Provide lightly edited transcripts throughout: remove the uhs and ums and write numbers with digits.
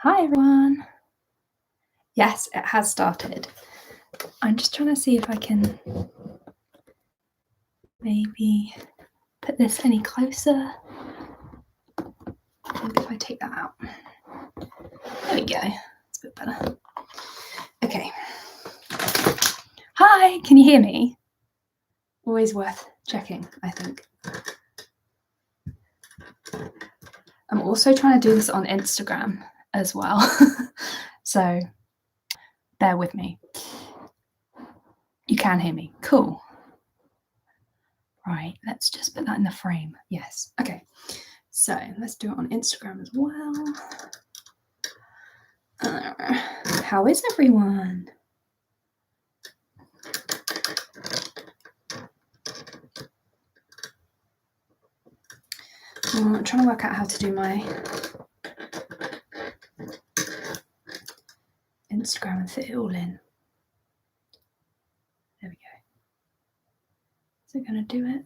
Hi everyone. Yes, it has started. I'm just trying to see if I can maybe put this any closer. Maybe if I take that out. There we go. It's a bit better. Okay. Hi, can you hear me? Always worth checking, I think. I'm also trying to do this on Instagram as well. So bear with me. You can hear me. Cool. Right, let's just put that in the frame. Yes. Okay. So let's do it on Instagram as well. How is everyone? I'm trying to work out how to do my Instagram and fit it all in. There we go. Is it going to do it?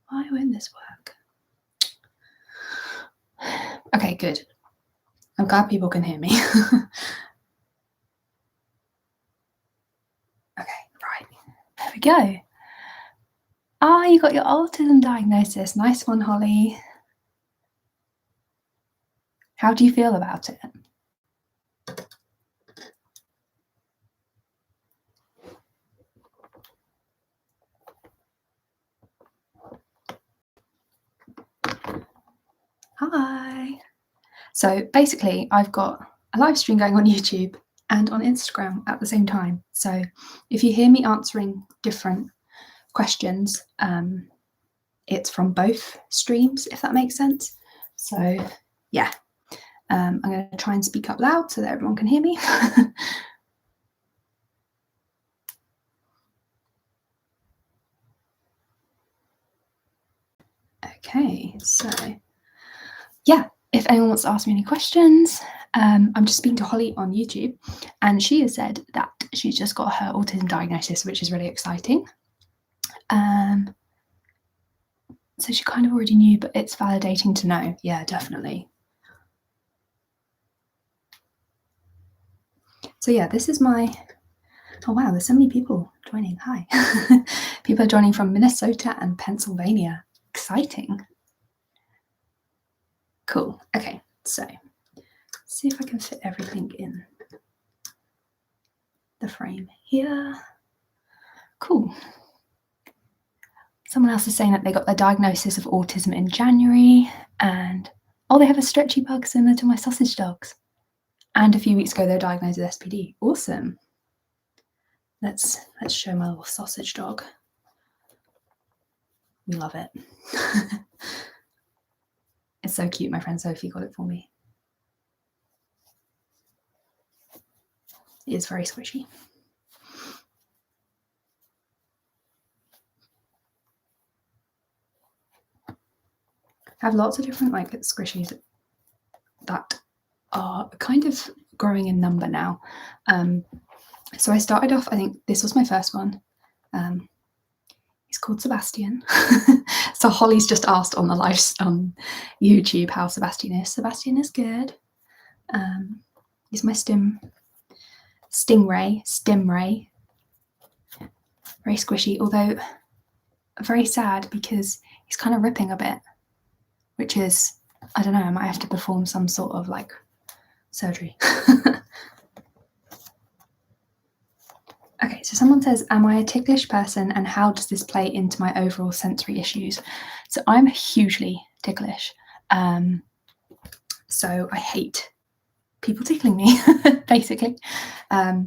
Why won't this work? Okay, good. I'm glad people can hear me. Okay, right. There we go. Ah, you got your autism diagnosis. Nice one, Holly. How do you feel about it? Hi. So basically, I've got a live stream going on YouTube and on Instagram at the same time. So if you hear me answering different questions, it's from both streams, if that makes sense. So yeah, I'm going to try and speak up loud so that everyone can hear me. Okay, so yeah, if anyone wants to ask me any questions, I'm just speaking to Holly on YouTube, and she has said that she's just got her autism diagnosis, which is really exciting. So she kind of already knew, but it's validating to know. Yeah, definitely. So yeah, this is my, oh wow, there's so many people joining. Hi. People are joining from Minnesota and Pennsylvania. Exciting. Cool. Okay, so see if I can fit everything in the frame here. Cool. Someone else is saying that they got their diagnosis of autism in January, and oh, they have a stretchy bug similar to my sausage dogs. And a few weeks ago, they were diagnosed with SPD. Awesome. Let's show my little sausage dog. We love it. It's so cute. My friend Sophie got it for me. It is very squishy. I have lots of different like squishies that are kind of growing in number now. So I started off, I think this was my first one. He's called Sebastian. So Holly's just asked on the live on YouTube how Sebastian is. Sebastian is good. He's my stingray. Very squishy, although very sad because he's kind of ripping a bit, which is, I don't know, I might have to perform some sort of like surgery. Okay, so someone says, am I a ticklish person and how does this play into my overall sensory issues? So I'm hugely ticklish. So I hate people tickling me, basically.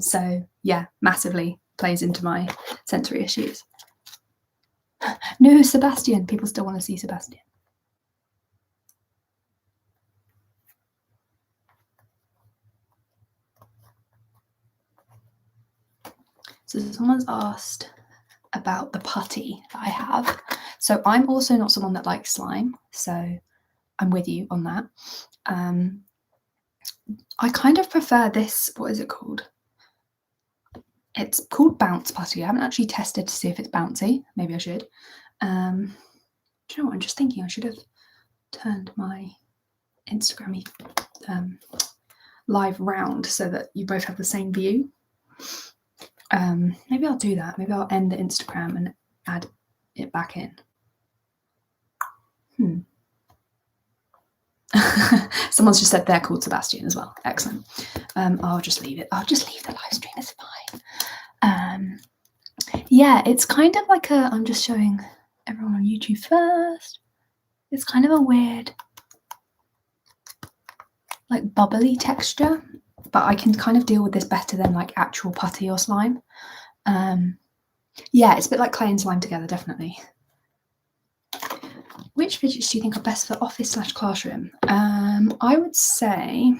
So yeah, massively plays into my sensory issues. No, Sebastian. People still want to see Sebastian. So someone's asked about the putty that I have. So I'm also not someone that likes slime, so I'm with you on that. I kind of prefer this, what is it called? It's called Bounce Putty. I haven't actually tested to see if it's bouncy. Maybe I should. Do you know what? I'm just thinking I should have turned my Instagram live round so that you both have the same view. Maybe I'll do that. Maybe I'll end the Instagram and add it back in. Someone's just said they're called Sebastian as well. Excellent. I'll just leave it. I'll just leave the live stream. It's fine. Yeah, it's kind of like I'm just showing everyone on YouTube first. It's kind of a weird, like bubbly texture, but I can kind of deal with this better than like actual putty or slime. Yeah, it's a bit like clay and slime together, definitely. Which fidgets do you think are best for office/classroom? I would say,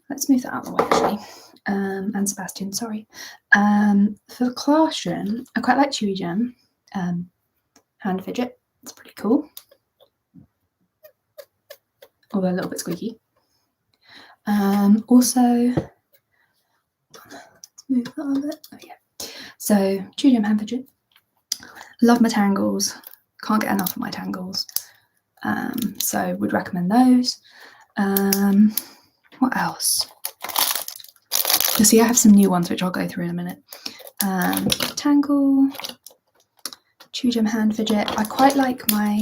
let's move that out of the way actually. And Sebastian, sorry. For the classroom, I quite like Chewy Gem hand fidget. It's pretty cool, although a little bit squeaky. Also, let's move that a bit. Oh yeah. So Chewy Gem hand fidget. Love my tangles. Can't get enough of my tangles. So would recommend those. What else? You'll see I have some new ones which I'll go through in a minute. Tangle, Chewy Gem hand fidget. I quite like my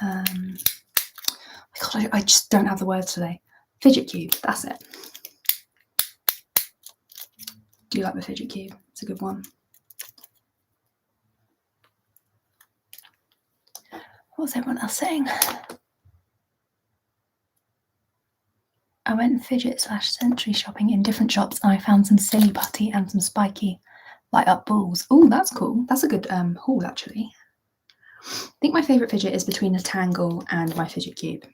God, I just don't have the words today. Fidget cube, that's it. Do you like the fidget cube? It's a good one. What was everyone else saying? I went fidget/sensory shopping in different shops and I found some silly putty and some spiky light up balls. Oh, that's cool. That's a good haul actually. I think my favourite fidget is between a tangle and my fidget cube.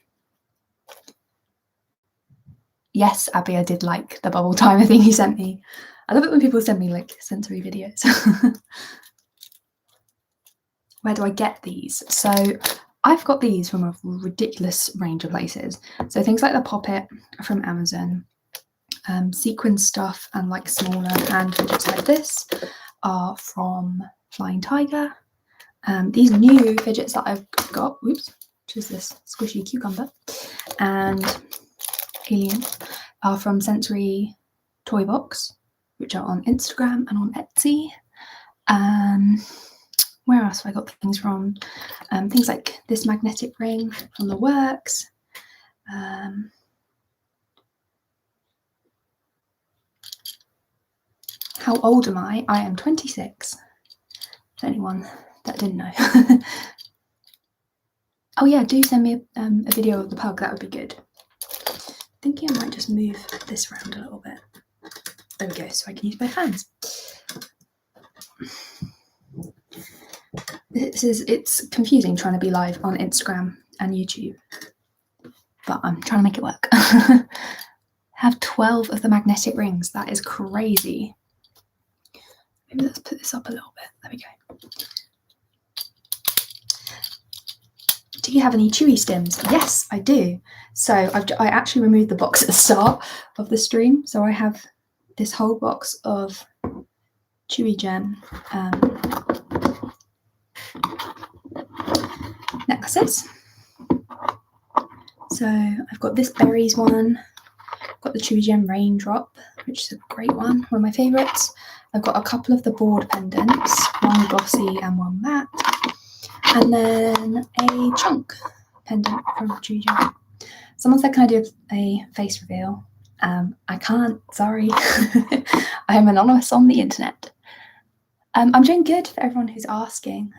Yes, Abby, I did like the bubble timer thing you sent me. I love it when people send me like sensory videos. Where do I get these? So I've got these from a ridiculous range of places. So things like the Pop-It from Amazon, sequin stuff and like smaller hand fidgets like this are from Flying Tiger. These new fidgets that I've got, which is this squishy cucumber, and Alien are from Sensory Toy Box, which are on Instagram and on Etsy. Where else have I got things from? Things like this magnetic ring from The Works. How old am I? I am 26. For anyone that didn't know. Oh yeah, do send me a video of the pug. That would be good. Thinking I might just move this around a little bit. There we go, so I can use both hands. It's confusing trying to be live on Instagram and YouTube, but I'm trying to make it work. Have 12 of the magnetic rings. That is crazy. Maybe let's put this up a little bit. There we go. Do you have any Chewy stems? Yes, I do. So I actually removed the box at the start of the stream. So I have this whole box of Chewy Gem necklaces. So I've got this berries one. I've got the Chewy Gem raindrop, which is a great one of my favourites. I've got a couple of the board pendants, one glossy and one matte. And then a chunk pendant from Chewy Gem. Someone said, can I do a face reveal? I can't, sorry. I am anonymous on the internet. I'm doing good for everyone who's asking.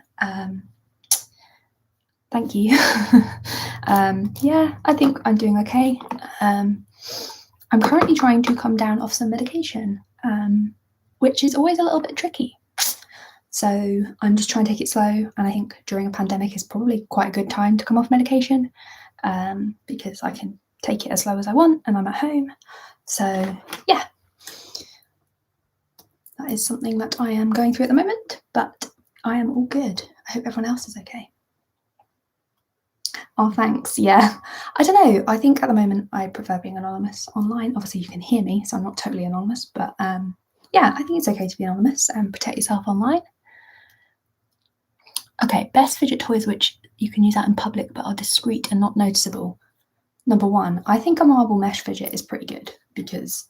Thank you. Yeah, I think I'm doing okay. I'm currently trying to come down off some medication, which is always a little bit tricky. So I'm just trying to take it slow, and I think during a pandemic is probably quite a good time to come off medication, because I can take it as slow as I want and I'm at home. So yeah, that is something that I am going through at the moment, but I am all good. I hope everyone else is okay. Oh, thanks. Yeah, I don't know. I think at the moment I prefer being anonymous online. Obviously you can hear me, so I'm not totally anonymous, but yeah, I think it's okay to be anonymous and protect yourself online. Okay, best fidget toys which you can use out in public but are discreet and not noticeable. Number one, I think a marble mesh fidget is pretty good because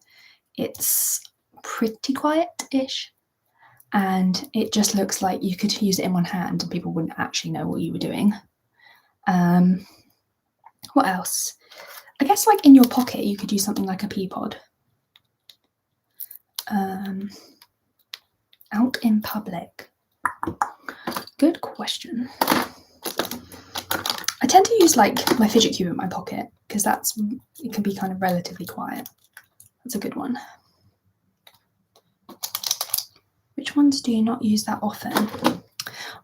it's pretty quiet-ish and it just looks like you could use it in one hand and people wouldn't actually know what you were doing. What else? I guess like in your pocket you could use something like a pea pod. Out in public. Good question. I tend to use like my fidget cube in my pocket because it can be kind of relatively quiet. That's a good one. Which ones do you not use that often?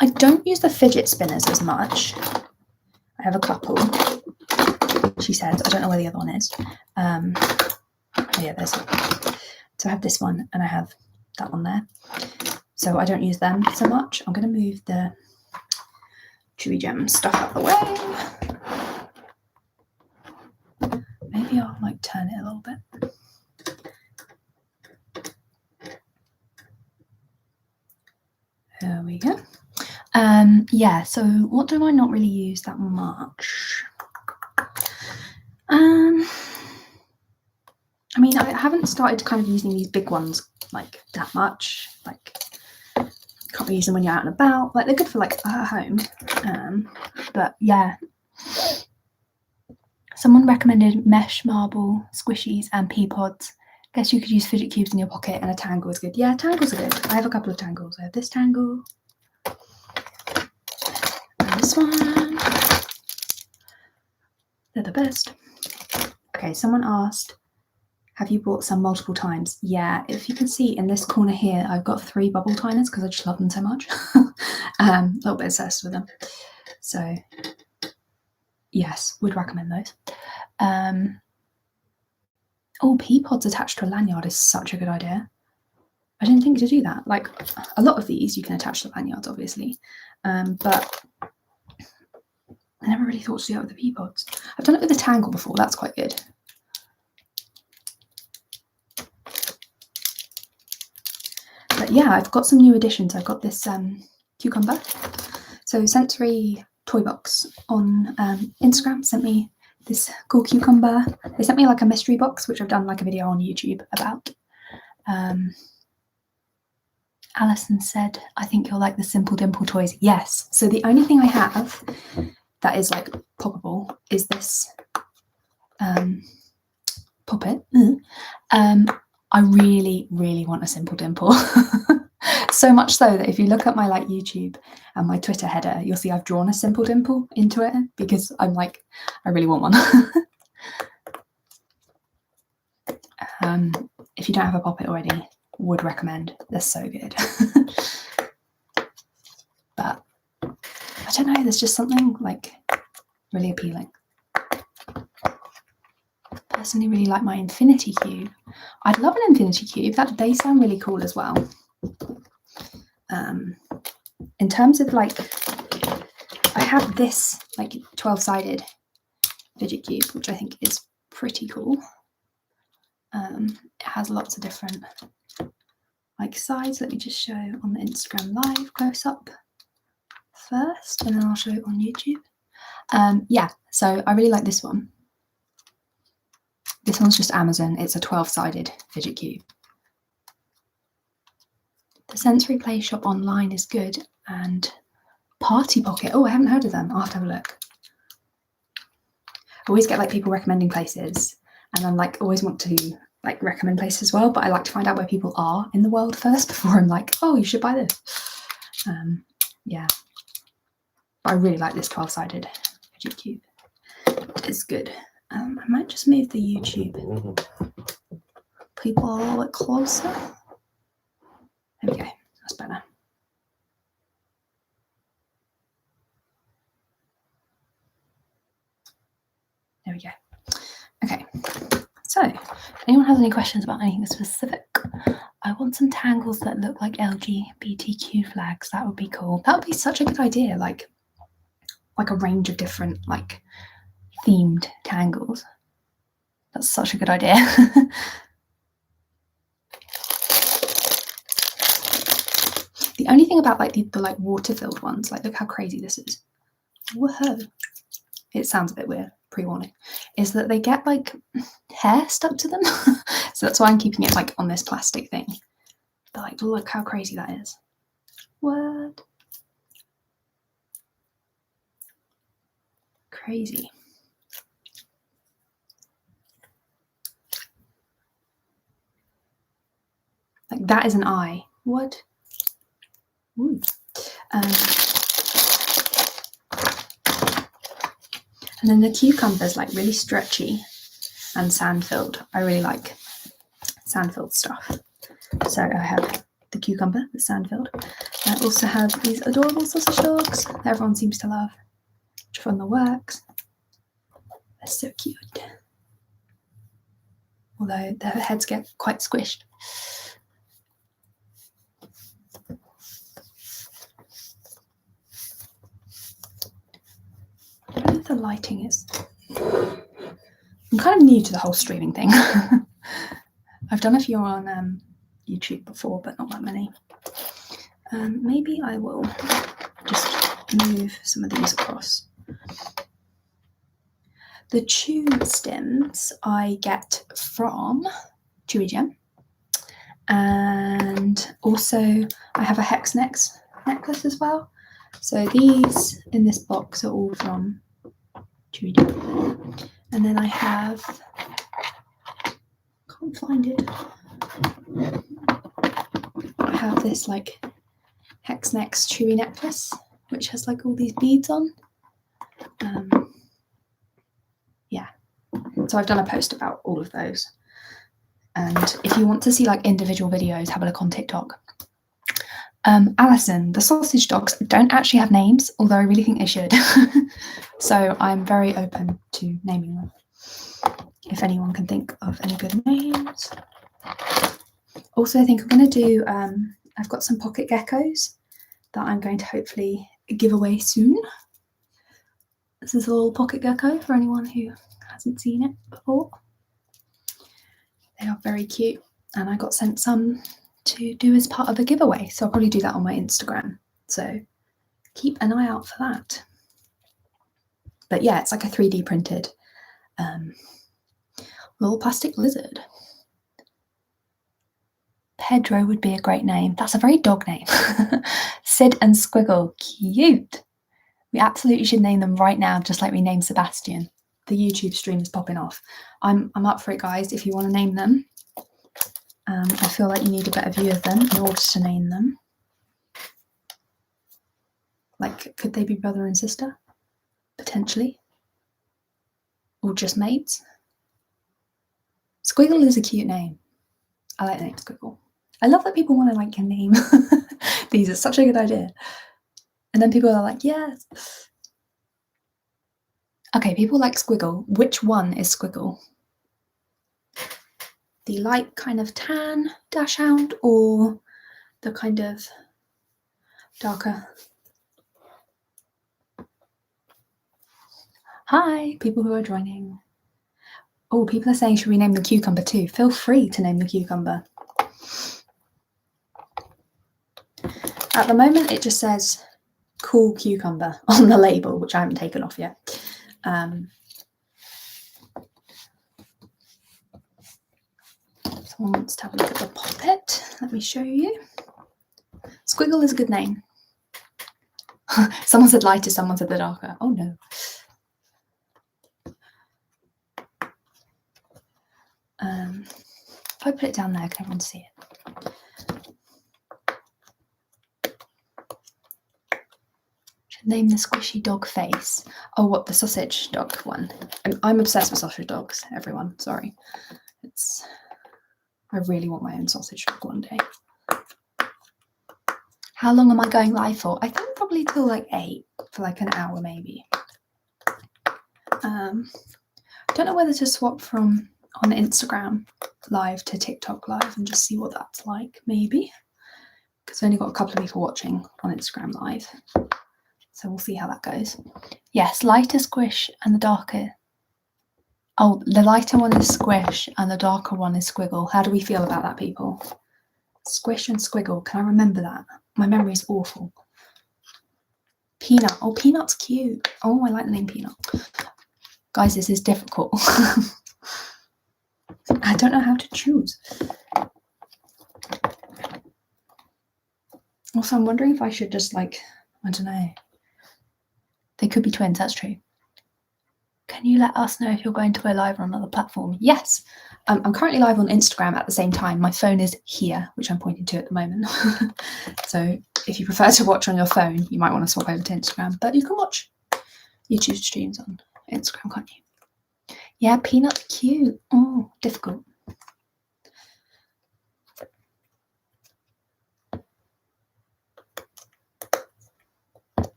I don't use the fidget spinners as much. I have a couple. She said, I don't know where the other one is. Oh yeah, there's it. So I have this one and I have that one there. So I don't use them so much. I'm going to move the Chewy Gem stuff out of the way. Maybe I'll like turn it a little bit. There we go. Yeah, so what do I not really use that much? I mean, I haven't started kind of using these big ones like that much. Like, can't really use them when you're out and about. Like, they're good for like at home. But yeah. Someone recommended mesh marble, squishies, and pea pods. Guess you could use fidget cubes in your pocket, and a tangle is good. Yeah, tangles are good. I have a couple of tangles. I have this tangle. And this one. They're the best. Okay, someone asked, have you bought some multiple times? Yeah, if you can see in this corner here, I've got 3 bubble tiners because I just love them so much. A little bit obsessed with them. So, yes, would recommend those. Oh, pea pods attached to a lanyard is such a good idea. I didn't think to do that. Like, a lot of these you can attach to lanyards, obviously. But I never really thought to do that with the pea pods. I've done it with the tangle before. That's quite good. But yeah, I've got some new additions. I've got this cucumber. So Sensory Toy Box on Instagram sent me this cool cucumber. They sent me like a mystery box, which I've done like a video on YouTube about. Alison said, I think you'll like the Simple Dimple toys. Yes. So the only thing I have that is like poppable is this puppet. I really, really want a Simple Dimple. So much so that if you look at my like YouTube and my Twitter header, you'll see I've drawn a Simple Dimple into it because I'm like, I really want one. If you don't have a poppet already, would recommend. They're so good. But I don't know, there's just something like really appealing. Personally really like my infinity cube. I'd love an infinity cube. They sound really cool as well. In terms of like, I have this like 12-sided fidget cube, which I think is pretty cool. It has lots of different like sides. Let me just show on the Instagram live close up first, and then I'll show it on YouTube. Yeah, so I really like this one. This one's just Amazon. It's a 12-sided fidget cube. The Sensory Play Shop online is good, and Party Pocket. Oh, I haven't heard of them. I'll have to have a look. I always get like people recommending places, and I'm like always want to like recommend places as well, but I like to find out where people are in the world first before I'm like, oh, you should buy this. Yeah, but I really like this 12-sided fidget cube. It's good. I might just move the YouTube people a little bit closer. There we go. That's better. There we go. Okay. So, if anyone has any questions about anything specific, I want some tangles that look like LGBTQ flags. That would be cool. That would be such a good idea. Like a range of different like themed tangles. That's such a good idea. The only thing about like the like water-filled ones, like look how crazy this is. Whoa. It sounds a bit weird, pre-warning, is that they get like hair stuck to them. So that's why I'm keeping it like on this plastic thing. But like, look how crazy that is. What? Crazy. Like that is an eye. What? Ooh. And then the cucumber's like really stretchy and sand-filled. I really like sand-filled stuff. So I have the cucumber that's sand-filled. I also have these adorable sausage dogs that everyone seems to love, which are from the works. They're so cute. Although their heads get quite squished. I don't know if the lighting is. I'm kind of new to the whole streaming thing. I've done a few on YouTube before, but not that many. Maybe I will just move some of these across. The chew stems I get from Chewy Gem, and also I have a hex necklace as well. So these in this box are all from Chewy Gem, and then I have, can't find it. I have this like hex chewy necklace, which has like all these beads on. Yeah, so I've done a post about all of those. And if you want to see like individual videos, have a look on TikTok. Alison, the sausage dogs don't actually have names, although I really think they should. So I'm very open to naming them. If anyone can think of any good names. Also, I think I'm going to do, I've got some pocket geckos that I'm going to hopefully give away soon. This is a little pocket gecko for anyone who hasn't seen it before. They are very cute, and I got sent some to do as part of a giveaway, so I'll probably do that on my Instagram, so keep an eye out for that. But yeah, it's like a 3D printed little plastic lizard. Pedro would be a great name. That's a very dog name. Sid and Squiggle, cute. We absolutely should name them right now, just like we named Sebastian. The YouTube stream is popping off. I'm up for it, guys, if you want to name them. I feel like you need a better view of them in order to name them. Like, could they be brother and sister? Potentially. Or just mates? Squiggle is a cute name. I like the name Squiggle. I love that people want to like name these. It's such a good idea. And then people are like, yes. Okay, people like Squiggle. Which one is Squiggle? The light kind of tan dachshund or the kind of darker? Hi, people who are joining. Oh, people are saying, should we name the cucumber too? Feel free to name the cucumber. At the moment, it just says cool cucumber on the label, which I haven't taken off yet. Someone wants to have a look at the poppet. Let me show you. Squiggle is a good name. Someone said lighter, someone said the darker. Oh no. If I put it down there, can everyone see it? Should name the squishy dog face. Oh, what, the sausage dog one? I'm obsessed with sausage dogs, everyone. Sorry. I really want my own sausage dog one day. How long am I going live for? I think probably till like 8, for like an hour maybe. I don't know whether to swap from on Instagram live to TikTok live and just see what that's like, maybe. Because I've only got a couple of people watching on Instagram live. So we'll see how that goes. Yes, lighter squish and the darker. Oh, the lighter one is squish and the darker one is squiggle. How do we feel about that, people? Squish and squiggle. Can I remember that? My memory's awful. Peanut. Oh, Peanut's cute. Oh, I like the name Peanut. Guys, this is difficult. I don't know how to choose. Also, I'm wondering if I should just like, I don't know. They could be twins, that's true. Can you let us know if you're going to go live on another platform? Yes. I'm currently live on Instagram at the same time. My phone is here, which I'm pointing to at the moment. So if you prefer to watch on your phone, you might want to swap over to Instagram. But you can watch YouTube streams on Instagram, can't you? Yeah, Peanut's cute. Oh, difficult.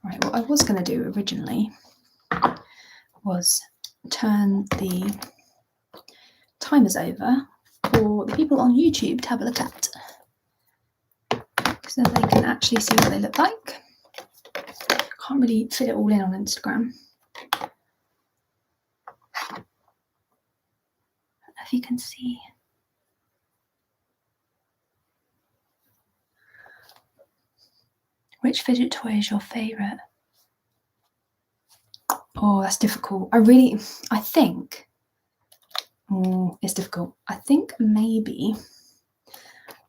Right, what I was going to do originally was turn the timers over for the people on YouTube to have a look at, because then they can actually see what they look like. Can't really fit it all in on Instagram. If you can see. Which fidget toy is your favourite? Oh, that's difficult. I think, oh, it's difficult. I think maybe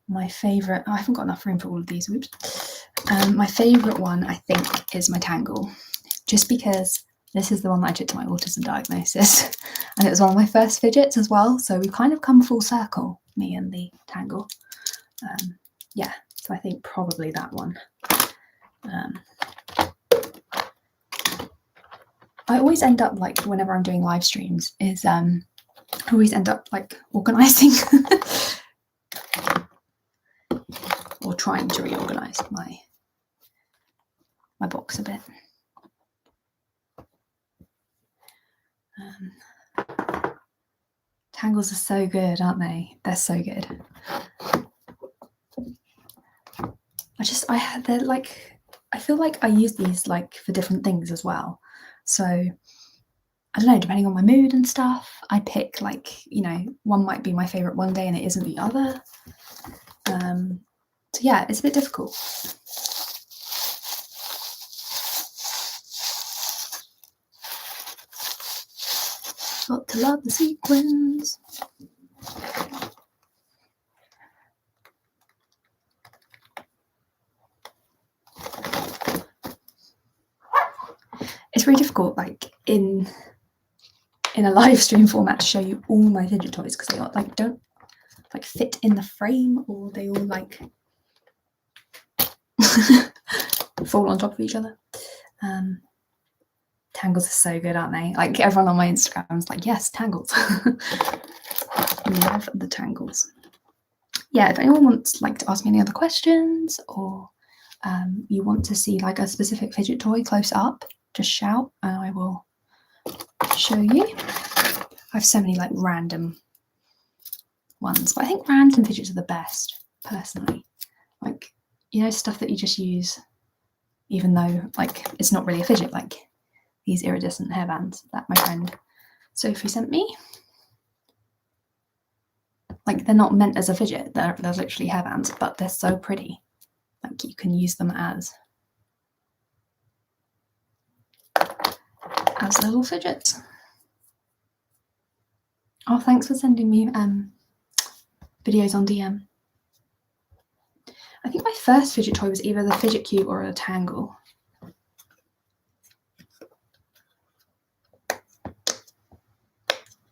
my favourite, I haven't got enough room for all of these, oops. My favourite one, I think, is my Tangle, just because this is the one that I took to my autism diagnosis, and it was one of my first fidgets as well, so we've kind of come full circle, me and the Tangle. Yeah, so I think probably that one. I always end up, like, whenever I'm doing live streams, is I always end up like organising or trying to reorganise my box a bit. Tangles are so good, aren't they? They're so good. They're like, I feel like I use these like for different things as well. So I don't know, depending on my mood and stuff, I pick, like, you know, one might be my favourite one day and it isn't the other. So yeah, it's a bit difficult. Got to love the sequins. It's really difficult, like in a live stream format, to show you all my fidget toys, because they all, like, don't like fit in the frame, or they all like fall on top of each other. Tangles are so good, aren't they? Like, everyone on my Instagram's like, yes, Tangles. Love the Tangles. Yeah, if anyone wants like to ask me any other questions, or you want to see like a specific fidget toy close up, just shout and I will show you. I have so many like random ones, but I think random fidgets are the best, personally. Like, you know, stuff that you just use even though like it's not really a fidget, like these iridescent hairbands that my friend Sophie sent me. Like, they're not meant as a fidget, they're literally hairbands, but they're so pretty. Like, you can use them as little fidgets. Oh, thanks for sending me videos on DM. I think my first fidget toy was either the Fidget Cube or a Tangle.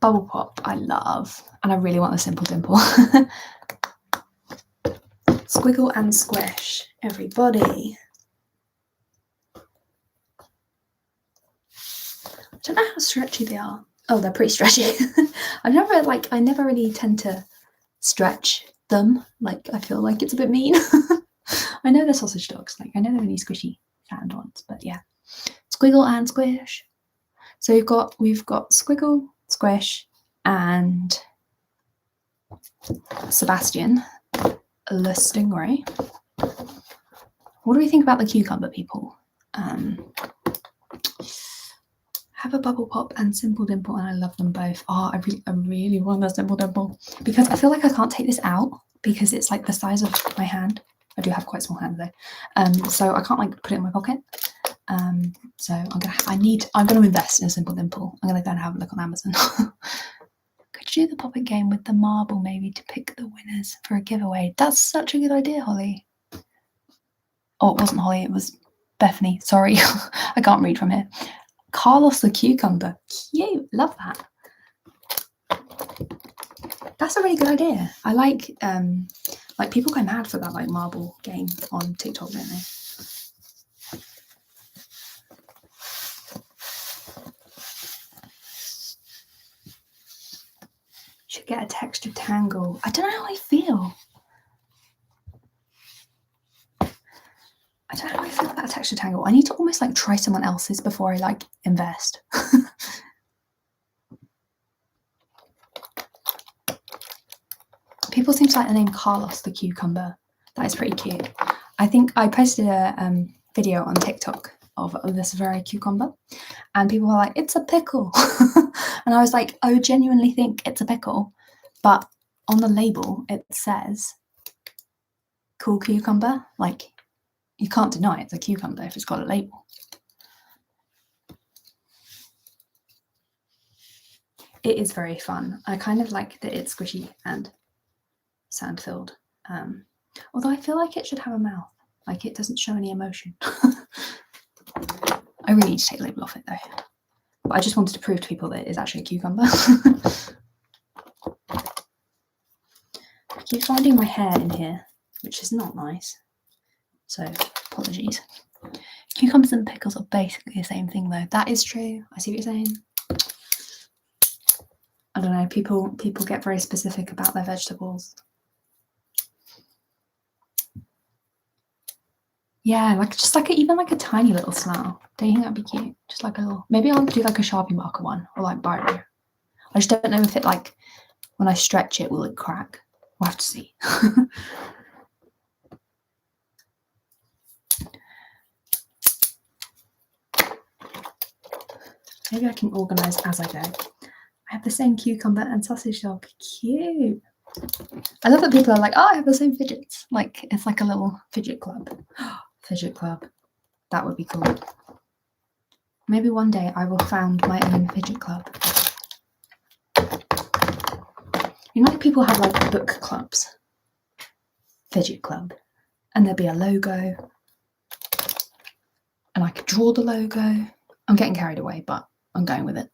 Bubble Pop, I love, and I really want the Simple Dimple. Squiggle and Squish, everybody. I don't know how stretchy they are. Oh, they're pretty stretchy. I never really tend to stretch them. Like, I feel like it's a bit mean. I know they're sausage dogs. Like, I know they're really squishy sand ones, but yeah. Squiggle and Squish. So we've got Squiggle, Squish, and Sebastian, the Stingray. What do we think about the cucumber people? Have a Bubble Pop and Simple Dimple, and I love them both. Oh, I really want a Simple Dimple, because I feel like I can't take this out because it's like the size of my hand. I do have quite small hands though, so I can't like put it in my pocket. So I'm gonna invest in a simple dimple. I'm gonna go and have a look on Amazon. Could you do the puppet game with the marble maybe to pick the winners for a giveaway? That's such a good idea, Holly. Oh, it wasn't Holly, it was Bethany. Sorry, I can't read from here. Carlos the cucumber. Cute, love that. That's a really good idea. I like people go mad for that like marble game on TikTok, don't they? Should get a textured tangle. I don't know how I feel. I don't know how I feel about a textured tangle. I need to almost like try someone else's before I like invest. People seem to like the name Carlos the cucumber. That is pretty cute. I think I posted a video on TikTok of this very cucumber, and people were like, it's a pickle. And I was like, I genuinely think it's a pickle, but on the label it says cool cucumber. Like, you can't deny it's a cucumber if it's got a label. It is very fun. I kind of like that it's squishy and sand filled, although I feel like it should have a mouth. Like, it doesn't show any emotion. I really need to take the label off it though. But I just wanted to prove to people that it is actually a cucumber. I keep finding my hair in here, which is not nice. So apologies. Cucumbers and pickles are basically the same thing though. That is true. I see what you're saying. I don't know, people get very specific about their vegetables. Yeah, like just like even like a tiny little smile. Don't you think that'd be cute? Just like a little. Maybe I'll do like a Sharpie marker one or like biro. I just don't know if it like when I stretch it will it crack. We'll have to see. Maybe I can organise as I go. I have the same cucumber and sausage dog. Cute. I love that people are like, oh, I have the same fidgets. Like, it's like a little fidget club. Fidget club. That would be cool. Maybe one day I will found my own fidget club. You know, like people have like book clubs. Fidget club. And there'd be a logo. And I could draw the logo. I'm getting carried away, but I'm going with it.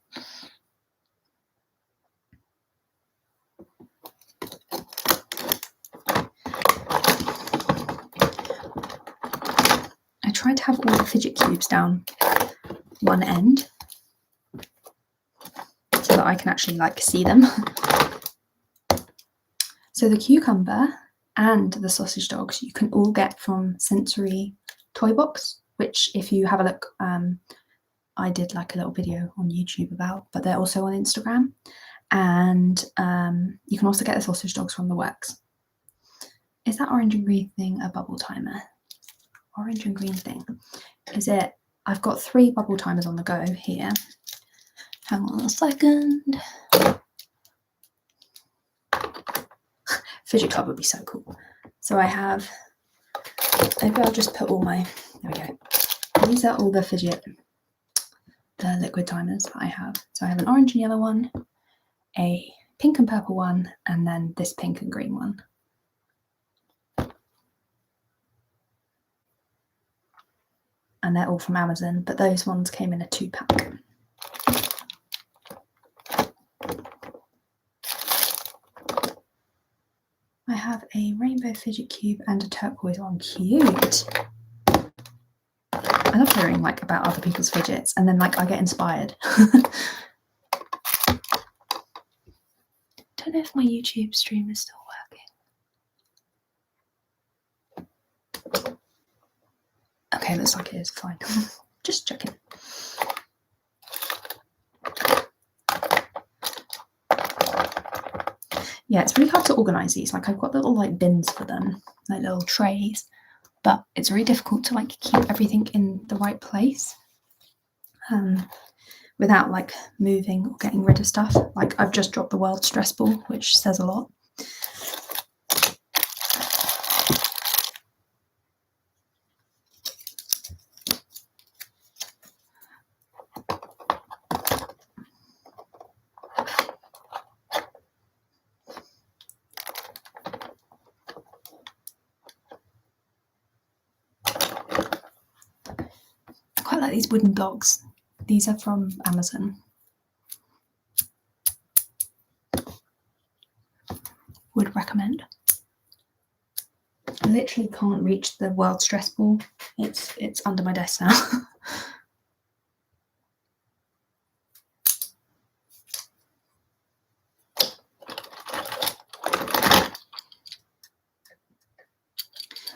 I tried to have all the fidget cubes down one end so that I can actually like see them. So the cucumber and the sausage dogs you can all get from Sensory Toy Box, which if you have a look, I did like a little video on YouTube about, but they're also on Instagram. And you can also get the sausage dogs from the works. Is that orange and green thing a bubble timer? Orange and green thing. Is it? I've got 3 bubble timers on the go here. Hang on a second. Fidget club would be so cool. So I have, maybe I'll just put all my, there we go. These are all the fidget, the liquid timers that I have. So I have an orange and yellow one, a pink and purple one, and then this pink and green one. And they're all from Amazon, but those ones came in a 2-pack. I have a rainbow fidget cube and a turquoise one. Cute. I love hearing like about other people's fidgets, and then like I get inspired. Don't know if my YouTube stream is still working. Okay, looks like it is fine. Just checking. Yeah, it's really hard to organise these. Like I've got little like bins for them, like little trays, but it's really difficult to like keep everything in the right place without like moving or getting rid of stuff. Like I've just dropped the world stress ball, which says a lot. like these wooden dogs. These are from Amazon. Would recommend. I literally can't reach the world stress ball. It's under my desk now.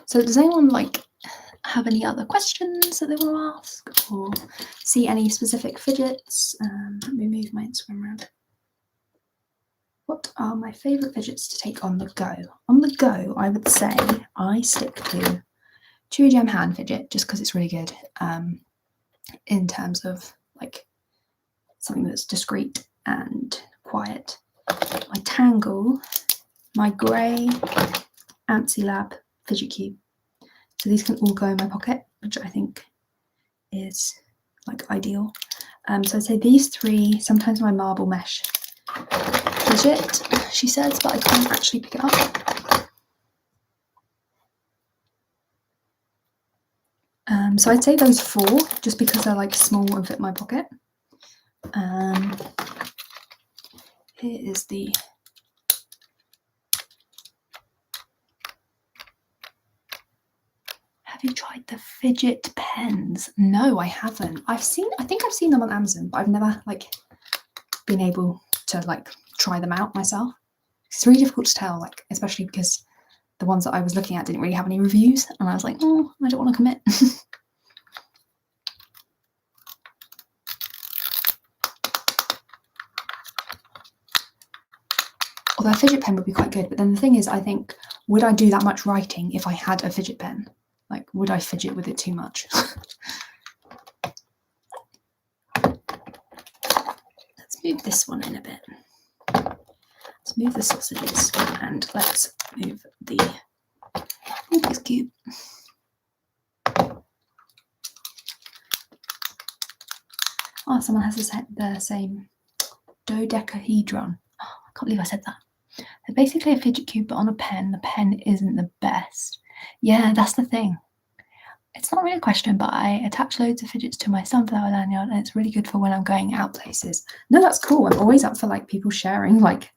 So does anyone like have any other questions that they want to ask, or see any specific fidgets? Let me move my Instagram around. What are my favourite fidgets to take on the go? On the go, I would say I stick to Chewy Gem hand fidget just because it's really good in terms of like something that's discreet and quiet. My Tangle, my grey Antsy Lab fidget cube. So these can all go in my pocket, which I think is like ideal. So I'd say these three, sometimes my marble mesh fidget, she says, but I can't actually pick it up. So I'd say those four, just because they're like small and fit my pocket. Here is the Have you tried the fidget pens? No, I haven't. I think I've seen them on Amazon, but I've never like been able to like try them out myself. It's really difficult to tell, like especially because the ones that I was looking at didn't really have any reviews, and I was like, oh, I don't want to commit. Although a fidget pen would be quite good, but then the thing is, I think, would I do that much writing if I had a fidget pen? Like, would I fidget with it too much? Let's move this one in a bit. Let's move the sausages and let's move the Rubik's Cube. Oh, someone has the same dodecahedron. Oh, I can't believe I said that. They're basically a fidget cube, but on a pen. The pen isn't the best. Yeah, that's the thing. It's not really a question, but I attach loads of fidgets to my sunflower lanyard, and it's really good for when I'm going out places. No, that's cool. I'm always up for like people sharing like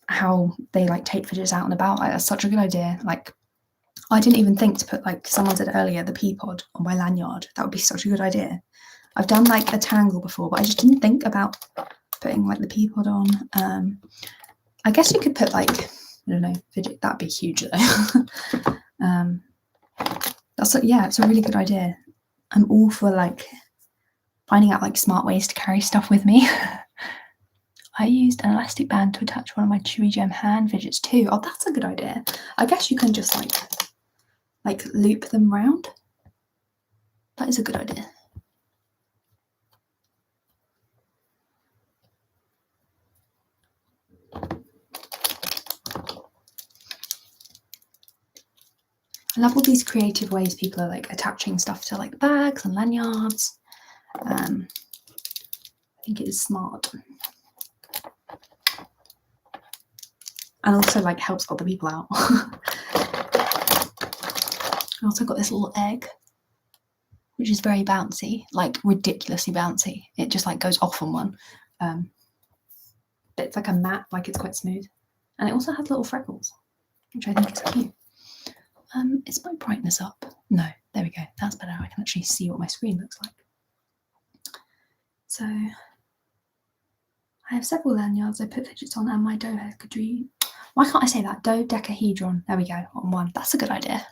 how they like take fidgets out and about. Like, that's such a good idea. Like, I didn't even think to put, like someone said earlier, the pea pod on my lanyard. That would be such a good idea. I've done like a Tangle before, but I just didn't think about putting like the pea pod on. I guess you could put like, I don't know, fidget. That'd be huge though. Yeah, it's a really good idea. I'm all for like finding out like smart ways to carry stuff with me. I used an elastic band to attach one of my Chewy Gem hand fidgets too. Oh, that's a good idea. I guess you can just like loop them round. That is a good idea. I love all these creative ways people are like attaching stuff to like bags and lanyards. I think it is smart. And also like helps other people out. I also got this little egg, which is very bouncy, like ridiculously bouncy. It just like goes off on one. But it's like a matte, like it's quite smooth. And it also has little freckles, which I think is cute. Is my brightness up? No, there we go. That's better. I can actually see what my screen looks like. So I have several lanyards I put fidgets on, and my dodecahedron. Why can't I say that? Dodecahedron. There we go, on one. That's a good idea.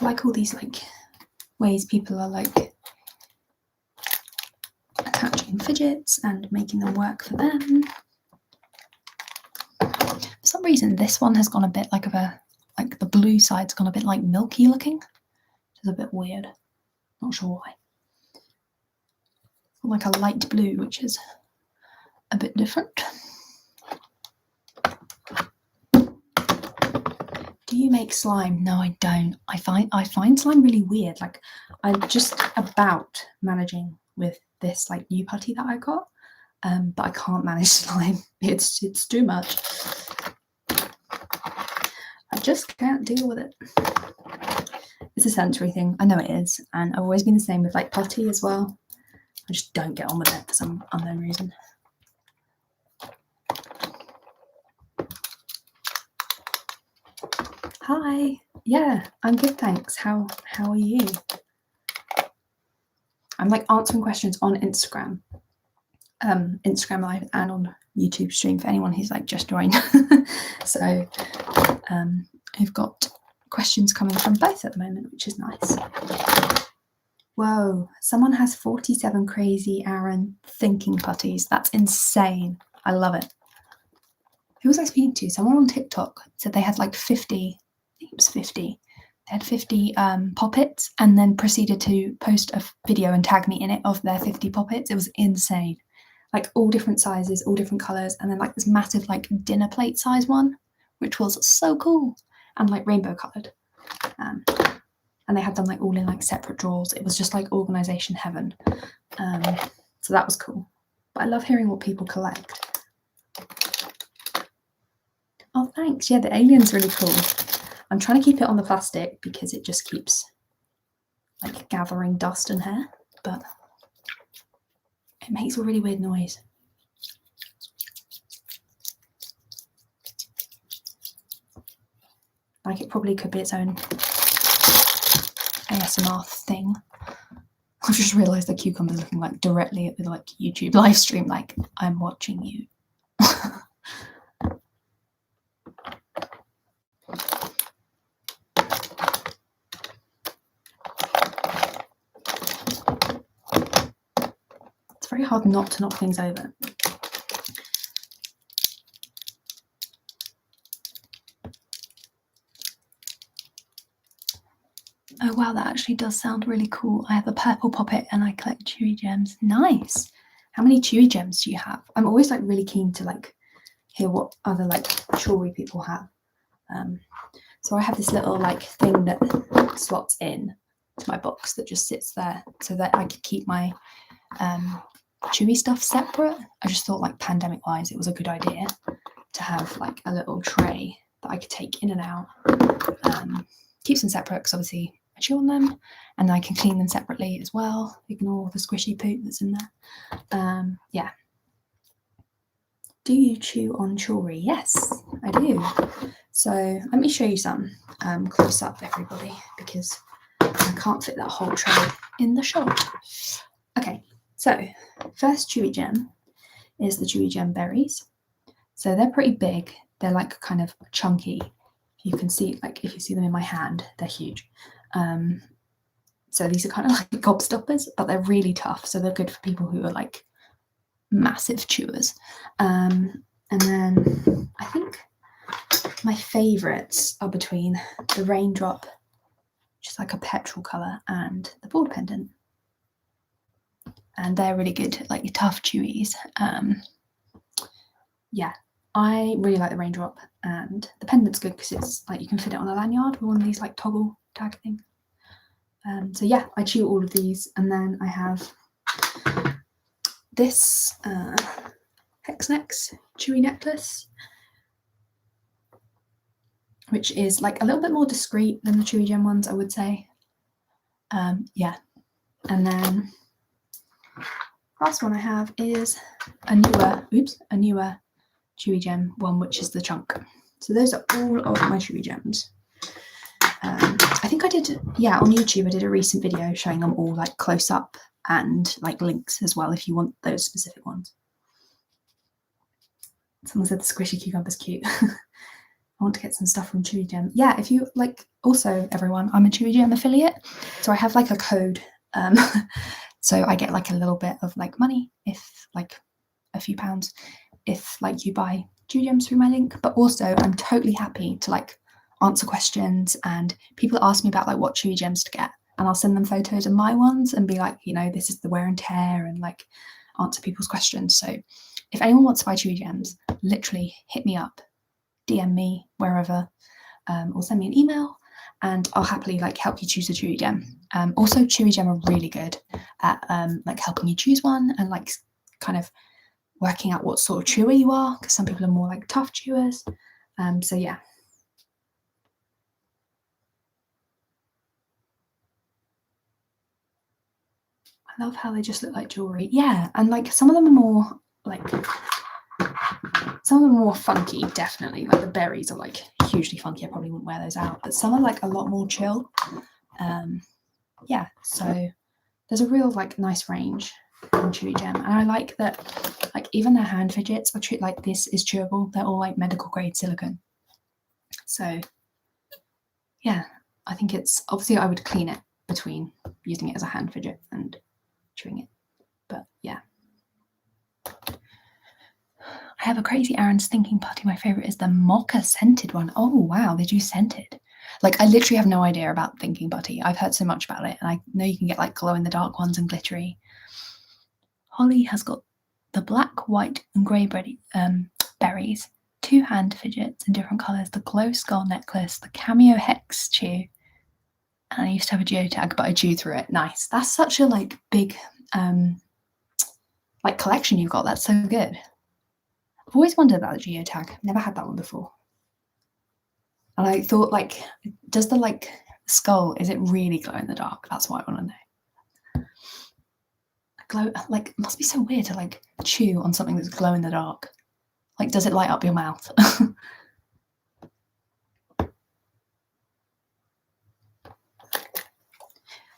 I like all these like ways people are like attaching fidgets and making them work for them. For some reason, this one has gone a bit like the blue side's gone a bit like milky looking, which is a bit weird. Not sure why. Like a light blue, which is a bit different. Do you make slime? No, I don't. I find slime really weird. Like, I'm just about managing with this like new putty that I got, but I can't manage slime. It's too much. I just can't deal with it. It's a sensory thing. I know it is, and I've always been the same with like putty as well. I just don't get on with it for some unknown reason. Hi. Yeah, I'm good, thanks. How are you? I'm like answering questions on Instagram. Instagram Live and on YouTube stream for anyone who's like just joined. So I've got questions coming from both at the moment, which is nice. Whoa, someone has 47 crazy Aaron thinking putties. That's insane. I love it. Who was I speaking to? Someone on TikTok said they had like 50, I think it was 50. They had 50 poppets and then proceeded to post a video and tag me in it of their 50 poppets. It was insane. Like all different sizes, all different colours, and then like this massive like dinner plate size one, which was so cool, and like rainbow coloured. And they had them like all in like separate drawers. It was just like organisation heaven. So that was cool. But I love hearing what people collect. Oh, thanks. Yeah, the alien's really cool. I'm trying to keep it on the plastic because it just keeps like gathering dust and hair, but it makes a really weird noise. Like it probably could be its own ASMR thing. I've just realised the cucumber's looking like directly at the like YouTube live stream, like I'm watching you. It's very hard not to knock things over. Oh wow, that actually does sound really cool. I have a purple poppet and I collect Chewy Gems. Nice. How many Chewy Gems do you have? I'm always like really keen to like hear what other like jewelry people have. So I have this little like thing that slots in to my box that just sits there so that I could keep my Chewy stuff separate. I just thought like pandemic wise it was a good idea to have like a little tray that I could take in and out. Keeps them separate because obviously I chew on them, and I can clean them separately as well. Ignore the squishy poop that's in there. Yeah. Do you chew on jewelry? Yes, I do. So let me show you some close up, everybody, because I can't fit that whole tray in the shot. Okay, so first Chewy Gem is the Chewy Gem Berries. So they're pretty big. They're like kind of chunky. You can see, like if you see them in my hand, they're huge. So these are kind of like gobstoppers, but they're really tough. So they're good for people who are like massive chewers. And then I think my favourites are between the Raindrop, which is like a petrol colour, and the Ball Pendant. And they're really good, like tough chewies. Yeah, I really like the Raindrop, and the pendant's good because it's like you can fit it on a lanyard with one of these like toggle tag things. So yeah, I chew all of these, and then I have this Hexnex chewy necklace, which is like a little bit more discreet than the Chewy Gem ones, I would say. Yeah, and then last one I have is a newer Chewy Gem one, which is the chunk. So those are all of my Chewy Gems. I think I did, yeah, on YouTube I did a recent video showing them all like close up and like links as well if you want those specific ones. Someone said the squishy cucumber's cute. I want to get some stuff from Chewy Gem. Yeah, if you like, also everyone, I'm a Chewy Gem affiliate, so I have like a code, so I get like a little bit of like money, if like a few pounds, if like you buy Chewy Gems through my link. But also I'm totally happy to like answer questions, and people ask me about like what Chewy Gems to get, and I'll send them photos of my ones and be like, you know, this is the wear and tear, and like answer people's questions. So if anyone wants to buy Chewy Gems, literally hit me up, DM me wherever, or send me an email, and I'll happily like help you choose a Chewy Gem. Also, Chewy Gem are really good at like helping you choose one and like kind of working out what sort of chewer you are, because some people are more like tough chewers. So yeah. I love how they just look like jewelry. Yeah, and like some of them are more like, some of them are more funky, definitely. Like the berries are like hugely funky. I probably wouldn't wear those out, but some are like a lot more chill. Yeah, so there's a real like nice range in Chewy Gem, and I like that like even their hand fidgets are treated like this is chewable. They're all like medical grade silicone. So yeah, I think it's obviously I would clean it between using it as a hand fidget and chewing it, but yeah. I have a crazy Aaron's thinking putty. My favorite is the mocha scented one. Oh wow, they do scented. Like I literally have no idea about thinking putty. I've heard so much about it, and I know you can get like glow in the dark ones and glittery. Holly has got the black, white, and grey berries, 2 hand fidgets in different colours, the glow skull necklace, the cameo hex chew, and I used to have a geotag, but I chewed through it. Nice. That's such a like big like collection you've got. That's so good. I've always wondered about the geotag. Never had that one before. And I thought, like, does the like skull, is it really glow in the dark? That's what I want to know. Glow, like, it must be so weird to like chew on something that's glow in the dark. Like, does it light up your mouth?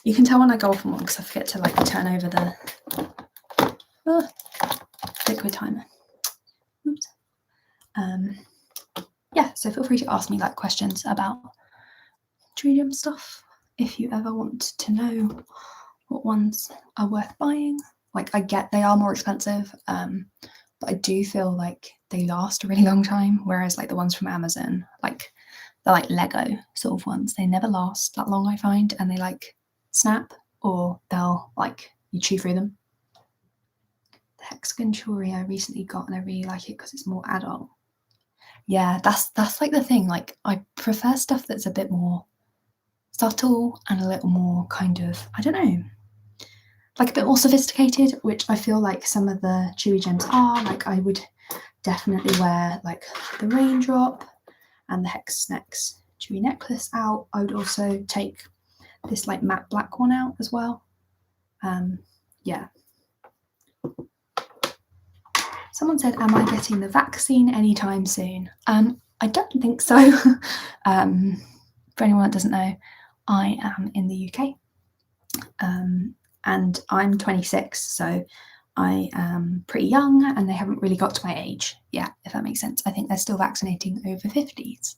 You can tell when I go off on one because I forget to like turn over the liquid timer. Oops. Yeah, so feel free to ask me like questions about Chewy Gem stuff if you ever want to know what ones are worth buying. Like I get they are more expensive, but I do feel like they last a really long time, whereas like the ones from Amazon, like they're like Lego sort of ones, they never last that long, I find, and they like snap or they'll like you chew through them. The hexagon jewelry I recently got and I really like it because it's more adult. Yeah, that's like the thing. Like I prefer stuff that's a bit more subtle and a little more kind of, I don't know, like a bit more sophisticated, which I feel like some of the Chewy Gems are. Like I would definitely wear like the raindrop and the hex necks Chewy necklace out. I would also take this like matte black one out as well. Yeah. Someone said, am I getting the vaccine anytime soon? I don't think so. For anyone that doesn't know, I am in the UK and I'm 26, so I am pretty young and they haven't really got to my age yet, if that makes sense. I think they're still vaccinating over 50s.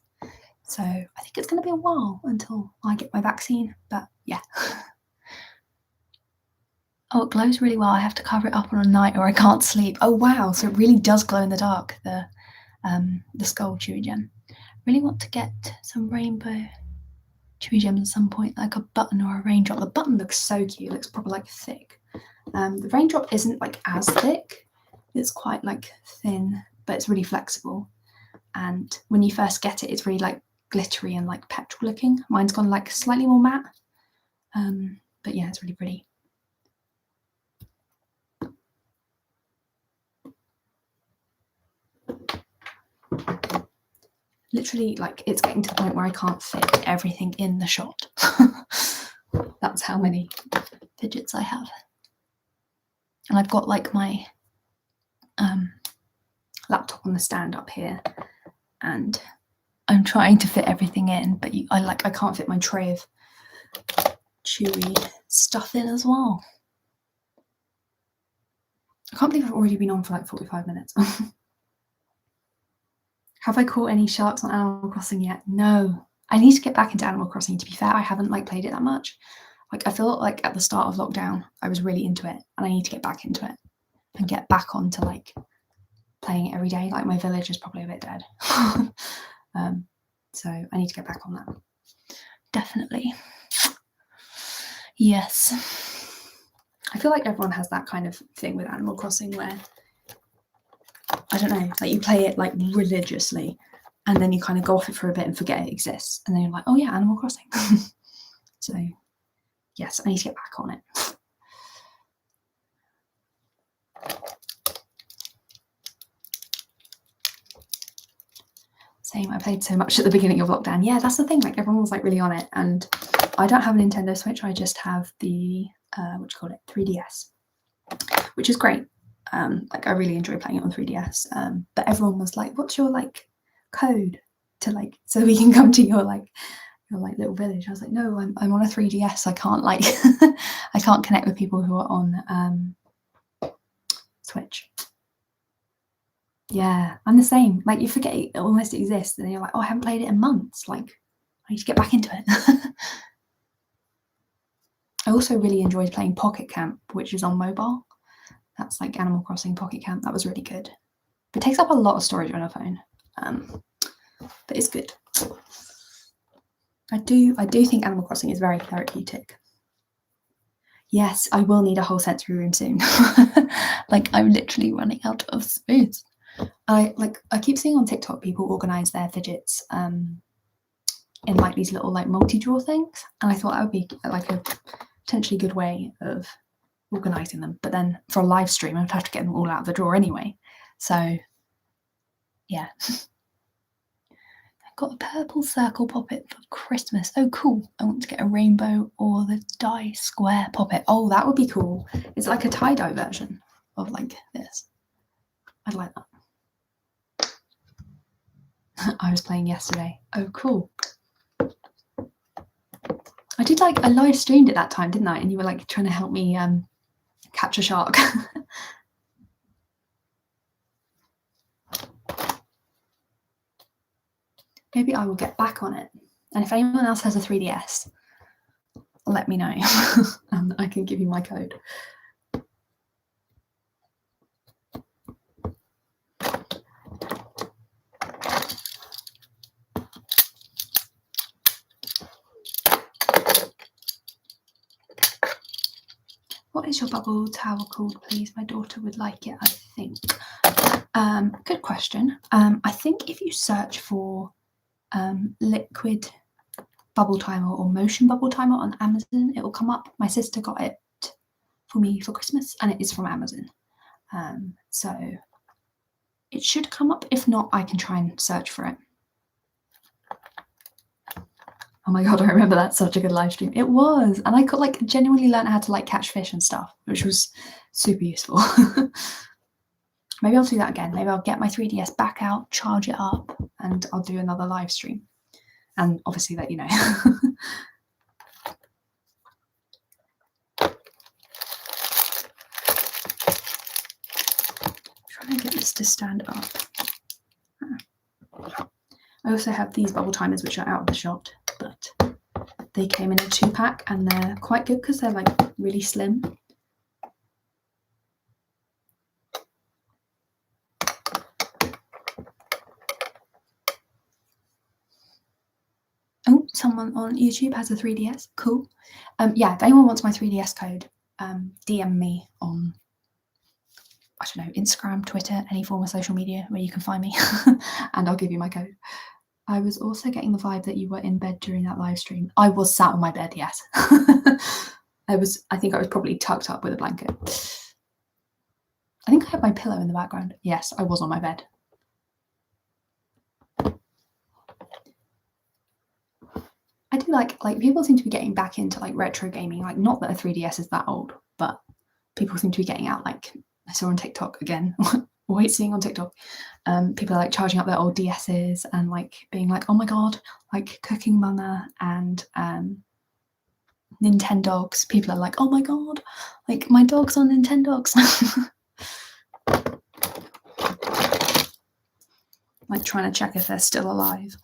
So I think it's going to be a while until I get my vaccine, but yeah. Oh, it glows really well. I have to cover it up on a night or I can't sleep. Oh wow, so it really does glow in the dark, the skull Chewy Gem. Really want to get some rainbow Chewy Gems at some point, like a button or a raindrop. The button looks so cute, it looks proper like thick. The raindrop isn't like as thick, it's quite like thin, but it's really flexible. And when you first get it, it's really like glittery and like petrol looking. Mine's gone like slightly more matte, but yeah, it's really pretty. Literally, like it's getting to the point where I can't fit everything in the shot. That's how many fidgets I have. And I've got like my laptop on the stand up here, and I'm trying to fit everything in, but I can't fit my tray of chewy stuff in as well. I can't believe I've already been on for like 45 minutes. Have I caught any sharks on Animal Crossing yet? No. I need to get back into Animal Crossing. To be fair, I haven't like played it that much. Like I feel like at the start of lockdown, I was really into it, and I need to get back into it and get back onto like playing it every day. Like my village is probably a bit dead. So I need to get back on that. Definitely. Yes. I feel like everyone has that kind of thing with Animal Crossing where, I don't know, like you play it like religiously and then you kind of go off it for a bit and forget it exists, and then you're like, oh yeah, Animal Crossing. So yes, I need to get back on it. Same, I played so much at the beginning of lockdown. Yeah, that's the thing, like everyone was like really on it, and I don't have a Nintendo Switch, I just have the, 3DS, which is great. Like I really enjoy playing it on 3DS, but everyone was like, what's your like code to like, so we can come to your little village? I was like, no, I'm on a 3DS, I can't like, I can't connect with people who are on Switch. Yeah, I'm the same. Like you forget it almost exists, and then you're like, oh, I haven't played it in months. Like, I need to get back into it. I also really enjoyed playing Pocket Camp, which is on mobile. That's like Animal Crossing Pocket Camp. That was really good. It takes up a lot of storage on a phone, but it's good. I do think Animal Crossing is very therapeutic. Yes, I will need a whole sensory room soon. Like I'm literally running out of space. I keep seeing on TikTok people organise their fidgets in like these little like multi-drawer things, and I thought that would be like a potentially good way of organising them. But then for a live stream, I'd have to get them all out of the drawer anyway. So yeah. I got a purple circle poppet for Christmas. Oh cool. I want to get a rainbow or the die square poppet. Oh, that would be cool. It's like a tie-dye version of like this. I'd like that. I was playing yesterday. Oh, cool. I did like, I live streamed at that time, didn't I? And you were like trying to help me catch a shark. Maybe I will get back on it. And if anyone else has a 3DS, let me know and I can give you my code. What is your bubble tower called, please? My daughter would like it, I think. Good question. I think if you search for liquid bubble timer or motion bubble timer on Amazon, it will come up. My sister got it for me for Christmas, and it is from Amazon. So it should come up. If not, I can try and search for it. Oh my god, I remember that, such a good live stream. It was, and I could like genuinely learn how to like catch fish and stuff, which was super useful. Maybe I'll do that again. Maybe I'll get my 3DS back out, charge it up, and I'll do another live stream. And obviously let you know. Trying to get this to stand up. I also have these bubble timers, which are out of the shot, but they came in a 2-pack and they're quite good because they're like really slim. Oh, someone on YouTube has a 3DS. Cool. Yeah, if anyone wants my 3DS code, DM me on, I don't know, Instagram, Twitter, any form of social media where you can find me, and I'll give you my code. I was also getting the vibe that you were in bed during that live stream. I was sat on my bed, yes. I think I was probably tucked up with a blanket. I think I had my pillow in the background. Yes, I was on my bed. I do like people seem to be getting back into like retro gaming. Like, not that a 3DS is that old, but people seem to be getting out. Like I saw on TikTok again, always seeing on TikTok, people are like charging up their old DSs and like being like, oh my god, like Cooking Mama and Nintendogs. People are like, oh my god, like my dog's on Nintendogs. Like trying to check if they're still alive.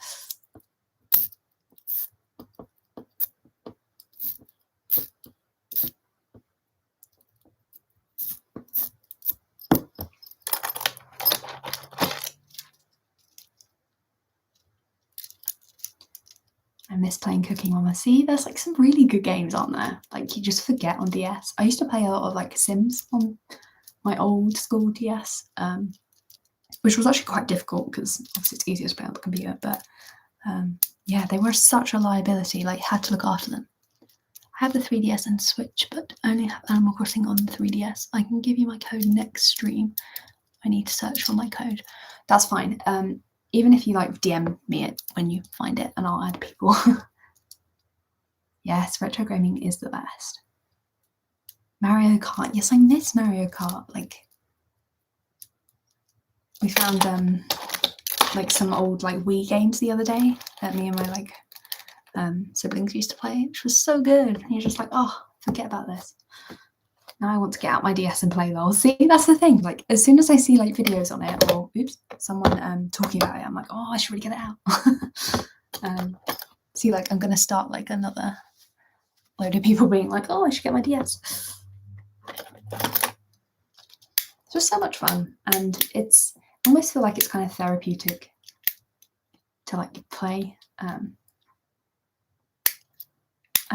I miss playing Cooking Mama. See, there's like some really good games, aren't there? Like you just forget on DS. I used to play a lot of like Sims on my old school DS, which was actually quite difficult because obviously it's easier to play on the computer. But yeah, they were such a liability. Like, had to look after them. I have the 3DS and Switch, but only have Animal Crossing on the 3DS. I can give you my code next stream. I need to search for my code. That's fine. Even if you like DM me it when you find it, and I'll add people. Yes, retro gaming is the best. Mario Kart. Yes, I miss Mario Kart. Like, we found like some old like Wii games the other day that me and my like siblings used to play, which was so good. And you're just like, oh, forget about this. Now I want to get out my DS and play LOL. See, that's the thing. Like, as soon as I see like videos on it or someone talking about it, I'm like, oh, I should really get it out. See, like, I'm gonna start like another load of people being like, oh, I should get my DS. It's just so much fun, and it's I almost feel like it's kind of therapeutic to like play. I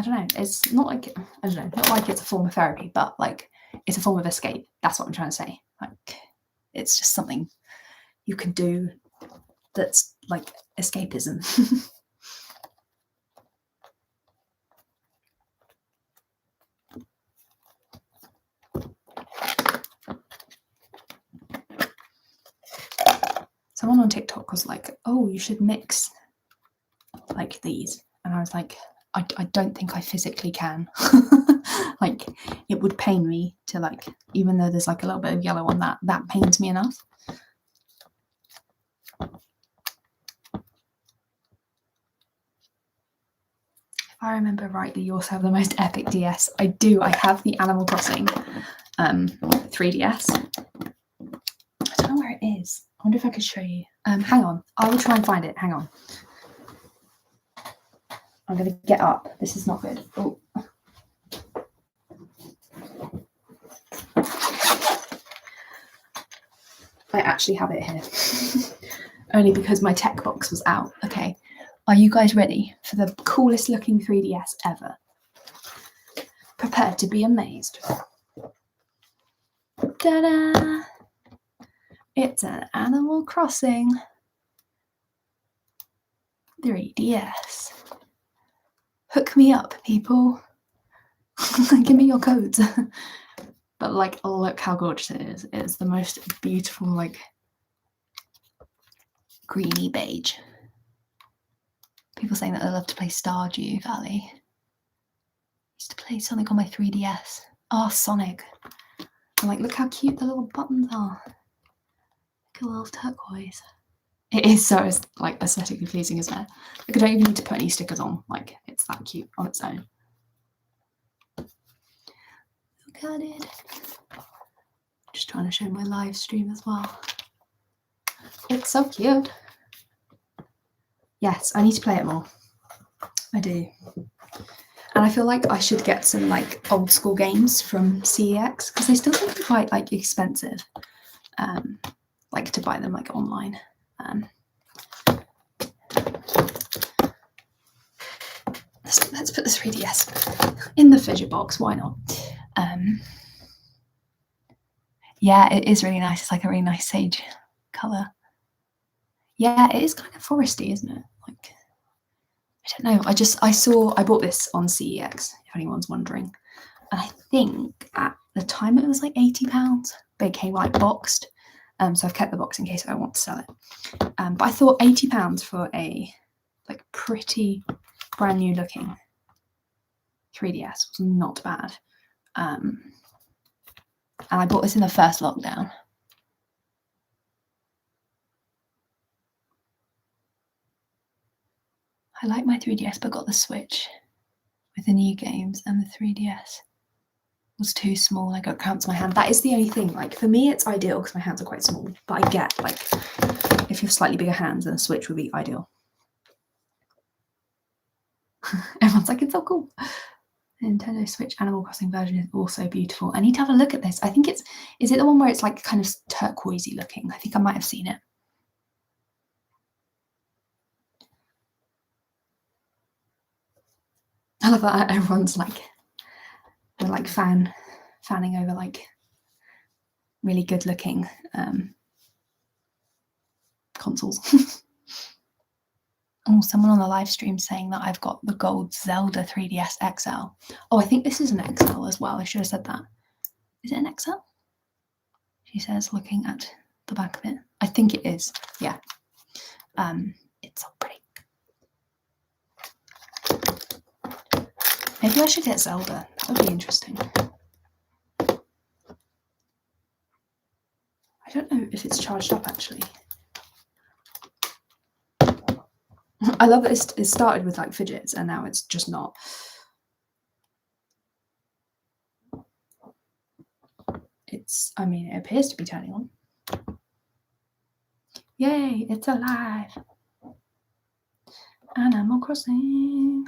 don't know. It's not like not like it's a form of therapy, but like it's a form of escape. That's what I'm trying to say. Like, it's just something you can do that's like escapism. Someone on TikTok was like, "Oh, you should mix like these," and I was like, I don't think I physically can. Like, it would pain me to like, even though there's like a little bit of yellow on that pains me enough. If I remember rightly, you also have the most epic DS. I do. I have the Animal Crossing 3DS. I don't know where it is. I wonder if I could show you. Hang on. I will try and find it. Hang on. I'm going to get up. This is not good. Oh. I actually have it here. Only because my tech box was out. Okay. Are you guys ready for the coolest looking 3DS ever? Prepare to be amazed. Ta-da! It's an Animal Crossing 3DS. Hook me up, people. Give me your codes. But like, look how gorgeous it is. It's the most beautiful, like, greeny beige. People saying that they love to play Stardew Valley. I used to play Sonic on my 3DS. Oh, Sonic. And like, look how cute the little buttons are. Look at a little turquoise. It is so like aesthetically pleasing, isn't it? Like, I don't even need to put any stickers on. Like, it's that cute on its own. Look at it. Just trying to show my live stream as well. It's so cute. Yes, I need to play it more. I do. And I feel like I should get some like old school games from CEX because they still can be quite like expensive. Like to buy them like online. Let's put the 3DS in the Fidget box. Why not? Yeah, it is really nice. It's like a really nice sage colour. Yeah, it is kind of foresty, isn't it? Like, I don't know. I bought this on CEX, if anyone's wondering. And I think at the time it was like £80. But it came like boxed. So I've kept the box in case I want to sell it. But I thought £80 for a like pretty brand new looking 3DS was not bad. And I bought this in the first lockdown. I like my 3DS, but got the Switch with the new games, and the 3DS was too small. I got cramped to my hand. That is the only thing. Like, for me, it's ideal because my hands are quite small. But I get, like, if you have slightly bigger hands, then a Switch would be ideal. Everyone's like, it's so cool. The Nintendo Switch Animal Crossing version is also beautiful. I need to have a look at this. I think is it the one where it's like kind of turquoisey looking? I think I might have seen it. I love that everyone's like, they're like fanning over like really good looking consoles. Oh, someone on the live stream saying that I've got the gold Zelda 3DS XL. Oh, I think this is an XL as well. I should have said that. Is it an XL? She says, looking at the back of it. I think it is. Yeah. It's so pretty. Maybe I should get Zelda. That would be interesting. I don't know if it's charged up actually. I love that it started with like fidgets and now it's just not. I mean, it appears to be turning on. Yay, it's alive. Animal Crossing.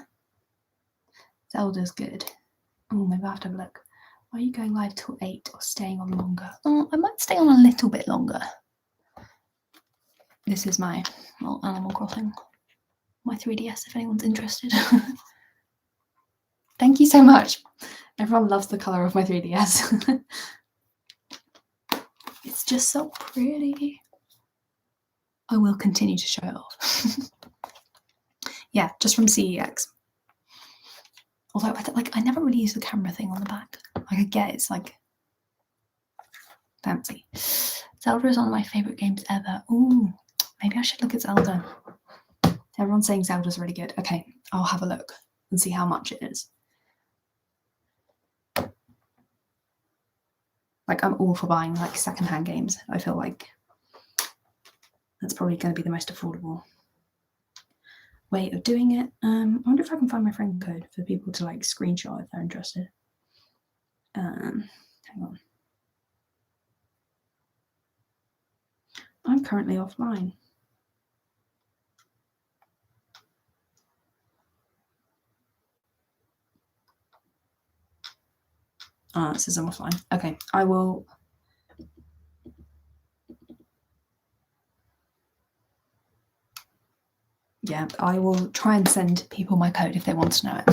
Zelda's good. Oh, maybe I'll have to have a look. Are you going live till 8 or staying on longer? Oh, I might stay on a little bit longer. This is my little Animal Crossing. My 3DS, if anyone's interested. Thank you so much. Everyone loves the colour of my 3DS. It's just so pretty. I will continue to show it off. Yeah, just from CEX. Although I never really use the camera thing on the back. Like I get it's like fancy. Zelda is one of my favourite games ever. Ooh, maybe I should look at Zelda. Everyone's saying Zelda's really good. Okay, I'll have a look and see how much it is. Like I'm all for buying like secondhand games. I feel like that's probably going to be the most affordable way of doing it. I wonder if I can find my friend code for people to like screenshot if they're interested. Hang on. I'm currently offline. It says I'm offline. Okay, I will. Yeah, I will try and send people my code if they want to know it.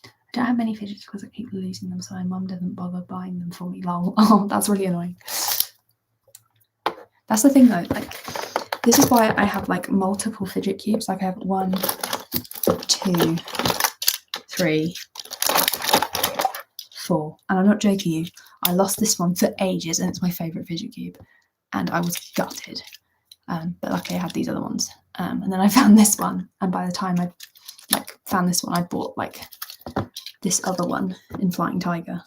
I don't have many fidgets because I keep losing them, so my mum doesn't bother buying them for me. Lol. Oh, that's really annoying. That's the thing though, like this is why I have like multiple fidget cubes. Like I have 1, 2, 3, 4. And I'm not joking you, I lost this one for ages and it's my favourite fidget cube. And I was gutted. But luckily I had these other ones. And then I found this one. And by the time I like found this one, I bought like this other one in Flying Tiger.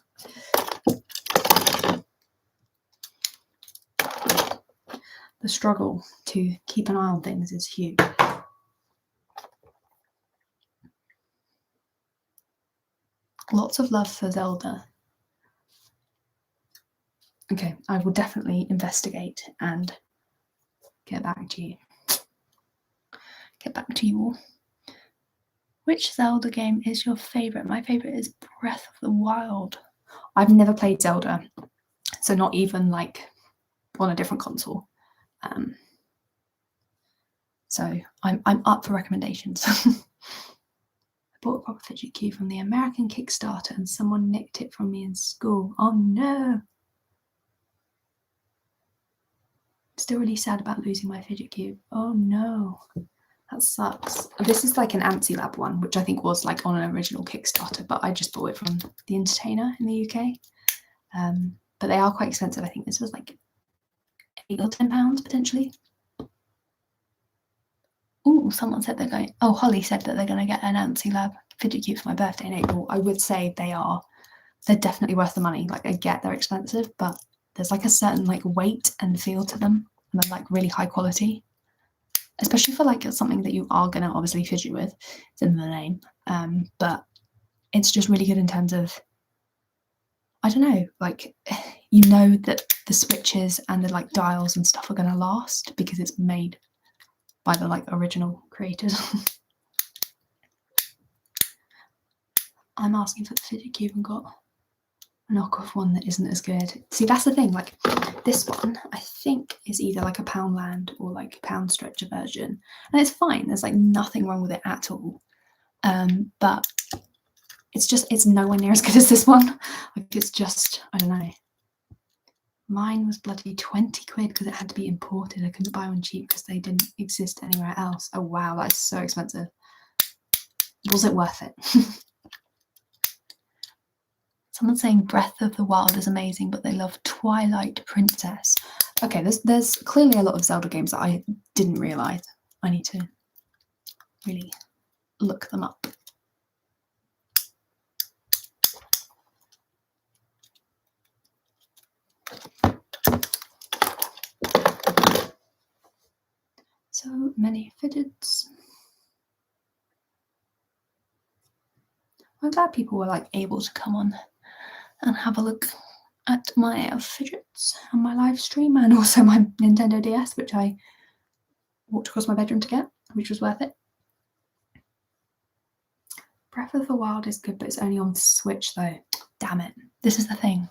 The struggle to keep an eye on things is huge. Lots of love for Zelda. Okay, I will definitely investigate and get back to you. Get back to you all. Which Zelda game is your favourite? My favourite is Breath of the Wild. I've never played Zelda, so not even like on a different console. So I'm up for recommendations. I bought a proper fidget cube from the American Kickstarter and someone nicked it from me in school. Oh no. Still really sad about losing my fidget cube. Oh no. That sucks. This is like an Antsy Lab one, which I think was like on an original Kickstarter, but I just bought it from The Entertainer in the UK. But they are quite expensive. I think this was like £8 or £10 potentially. Oh, someone said they're going. Oh, Holly said that they're going to get an Antsy Lab fidget cube for my birthday in April. I would say they're definitely worth the money. Like I get they're expensive, but there's like a certain like weight and feel to them, and they're like really high quality. Especially for like something that you are going to obviously fidget with. It's in the name. But it's just really good in terms of, I don't know, like you know that the switches and the like dials and stuff are going to last because it's made by the like original creators. I'm asking for the fidget cube and got a knockoff one that isn't as good. See, that's the thing, like this one I think is either like a Poundland or like Pound Stretcher version, and it's fine, there's like nothing wrong with it at all, but it's nowhere near as good as this one. Like it's just, I don't know, Mine was bloody 20 quid because it had to be imported. I couldn't buy one cheap because they didn't exist anywhere else. Oh wow, that's so expensive. Was it worth it? Someone's saying Breath of the Wild is amazing, but they love Twilight Princess. Okay, there's clearly a lot of Zelda games that I didn't realise. I need to really look them up. So many fidgets. I'm glad people were like able to come on and have a look at my fidgets and my live stream, and also my Nintendo DS, which I walked across my bedroom to get, which was worth it. Breath of the Wild is good, but it's only on Switch though. Damn it. This is the thing.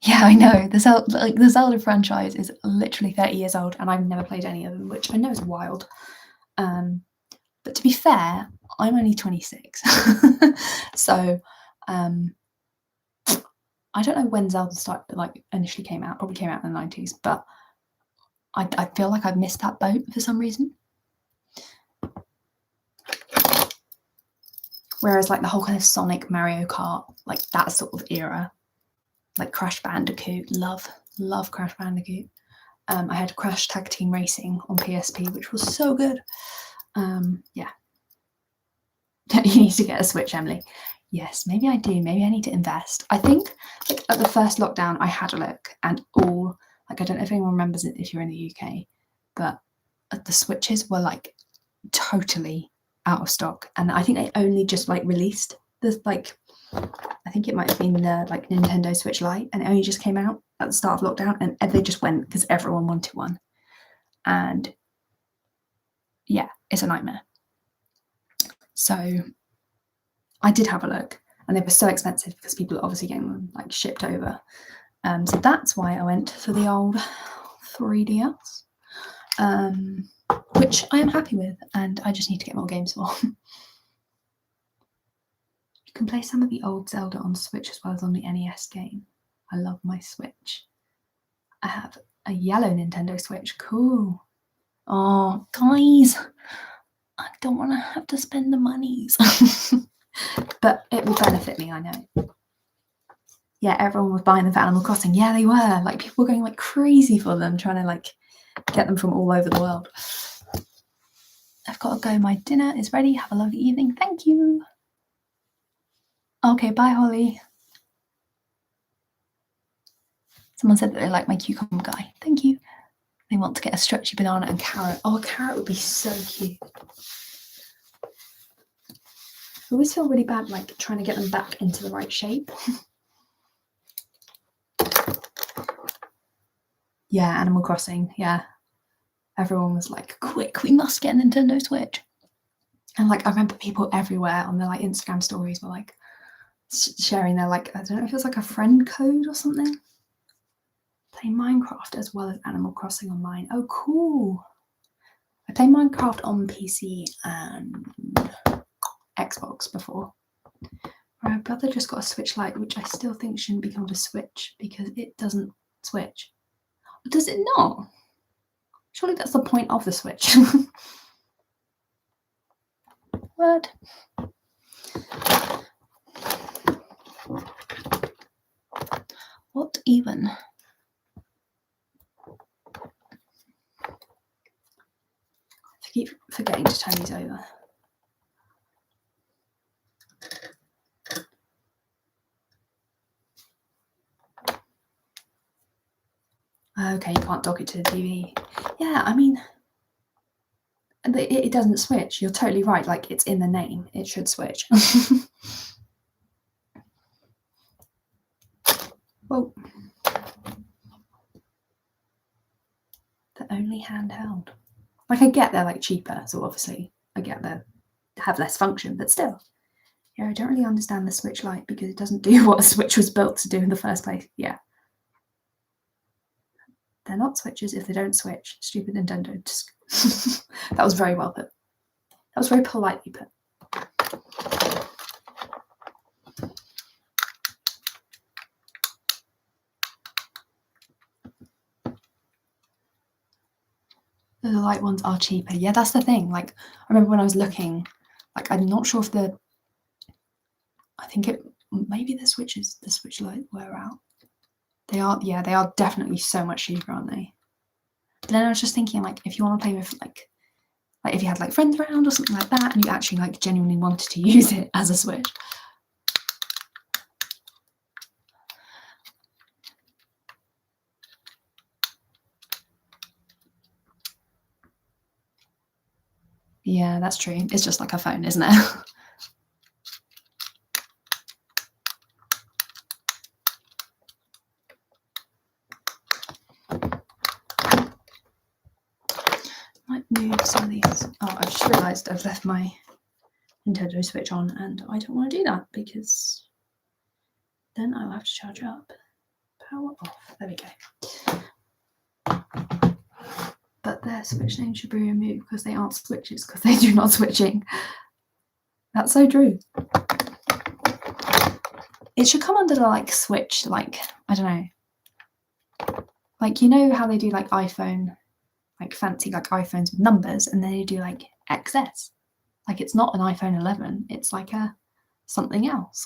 Yeah, I know. The Zelda franchise is literally 30 years old, and I've never played any of them, which I know is wild. But to be fair, I'm only 26. So I don't know when Zelda initially came out. Probably came out in the 90s, but I feel like I've missed that boat for some reason. Whereas like the whole kind of Sonic, Mario Kart, like that sort of era, like Crash Bandicoot, love Crash Bandicoot. I had Crash Tag Team Racing on PSP, which was so good. Yeah. You need to get a Switch, Emily. Yes, maybe I do. Maybe I need to invest. I think like at the first lockdown, I had a look, and all like I don't know if anyone remembers it if you're in the UK, but the Switches were like totally out of stock, and I think they only just like released this like I think it might have been the like Nintendo Switch Lite, and it only just came out at the start of lockdown, and they just went because everyone wanted one, and yeah, it's a nightmare. So I did have a look, and they were so expensive because people are obviously getting them like shipped over. So that's why I went for the old 3DS, which I am happy with, and I just need to get more games for. You can play some of the old Zelda on Switch as well as on the NES game. I love my Switch. I have a yellow Nintendo Switch. Cool. Oh, guys, I don't want to have to spend the monies. But it will benefit me, I know. Yeah, everyone was buying them for Animal Crossing. Yeah, they were. Like, people were going like crazy for them, trying to like get them from all over the world. I've got to go. My dinner is ready. Have a lovely evening. Thank you. Okay, bye, Holly. Someone said that they like my cucumber guy. Thank you. They want to get a stretchy banana and carrot. Oh, a carrot would be so cute. I always feel really bad like trying to get them back into the right shape. Yeah, Animal Crossing, yeah. Everyone was like, quick, we must get a Nintendo Switch. And like I remember people everywhere on their like Instagram stories were like sharing their like, I don't know if it was like a friend code or something. Play Minecraft as well as Animal Crossing online. Oh, cool. I played Minecraft on PC and Xbox before. My brother just got a Switch Lite, which I still think shouldn't be called a Switch because it doesn't switch. Does it not? Surely that's the point of the Switch. Word. What even? I keep forgetting to turn these over. Okay, you can't dock it to the TV. Yeah, I mean, it doesn't switch. You're totally right. Like, it's in the name. It should switch. Well, they're only handheld. Like, I get they're like cheaper, so obviously I get they have less function, but still. Yeah, I don't really understand the Switch Lite because it doesn't do what a Switch was built to do in the first place. Yeah. They're not Switches if they don't switch. Stupid Nintendo. That was very well put. That was very politely put. The light ones are cheaper. Yeah, that's the thing. Like, I remember when I was looking, like, I'm not sure if I think maybe the Switch Lite were out. They are, yeah, they are definitely so much cheaper, aren't they? But then I was just thinking, like, if you want to play with, like if you had, like, friends around or something like that, and you actually, like, genuinely wanted to use it as a Switch. Yeah, that's true. It's just like a phone, isn't it? Might move some of these. Oh, I've just realised I've left my Nintendo Switch on, and I don't want to do that because then I'll have to charge it up. Power off. There we go. But their Switch name should be removed because they aren't Switches, because they do not switching. That's so true. It should come under the, like, Switch, like, I don't know. Like, you know how they do, like, iPhone, like, fancy, like, iPhones with numbers, and then they do, like, XS. Like, it's not an iPhone 11, it's like a something else.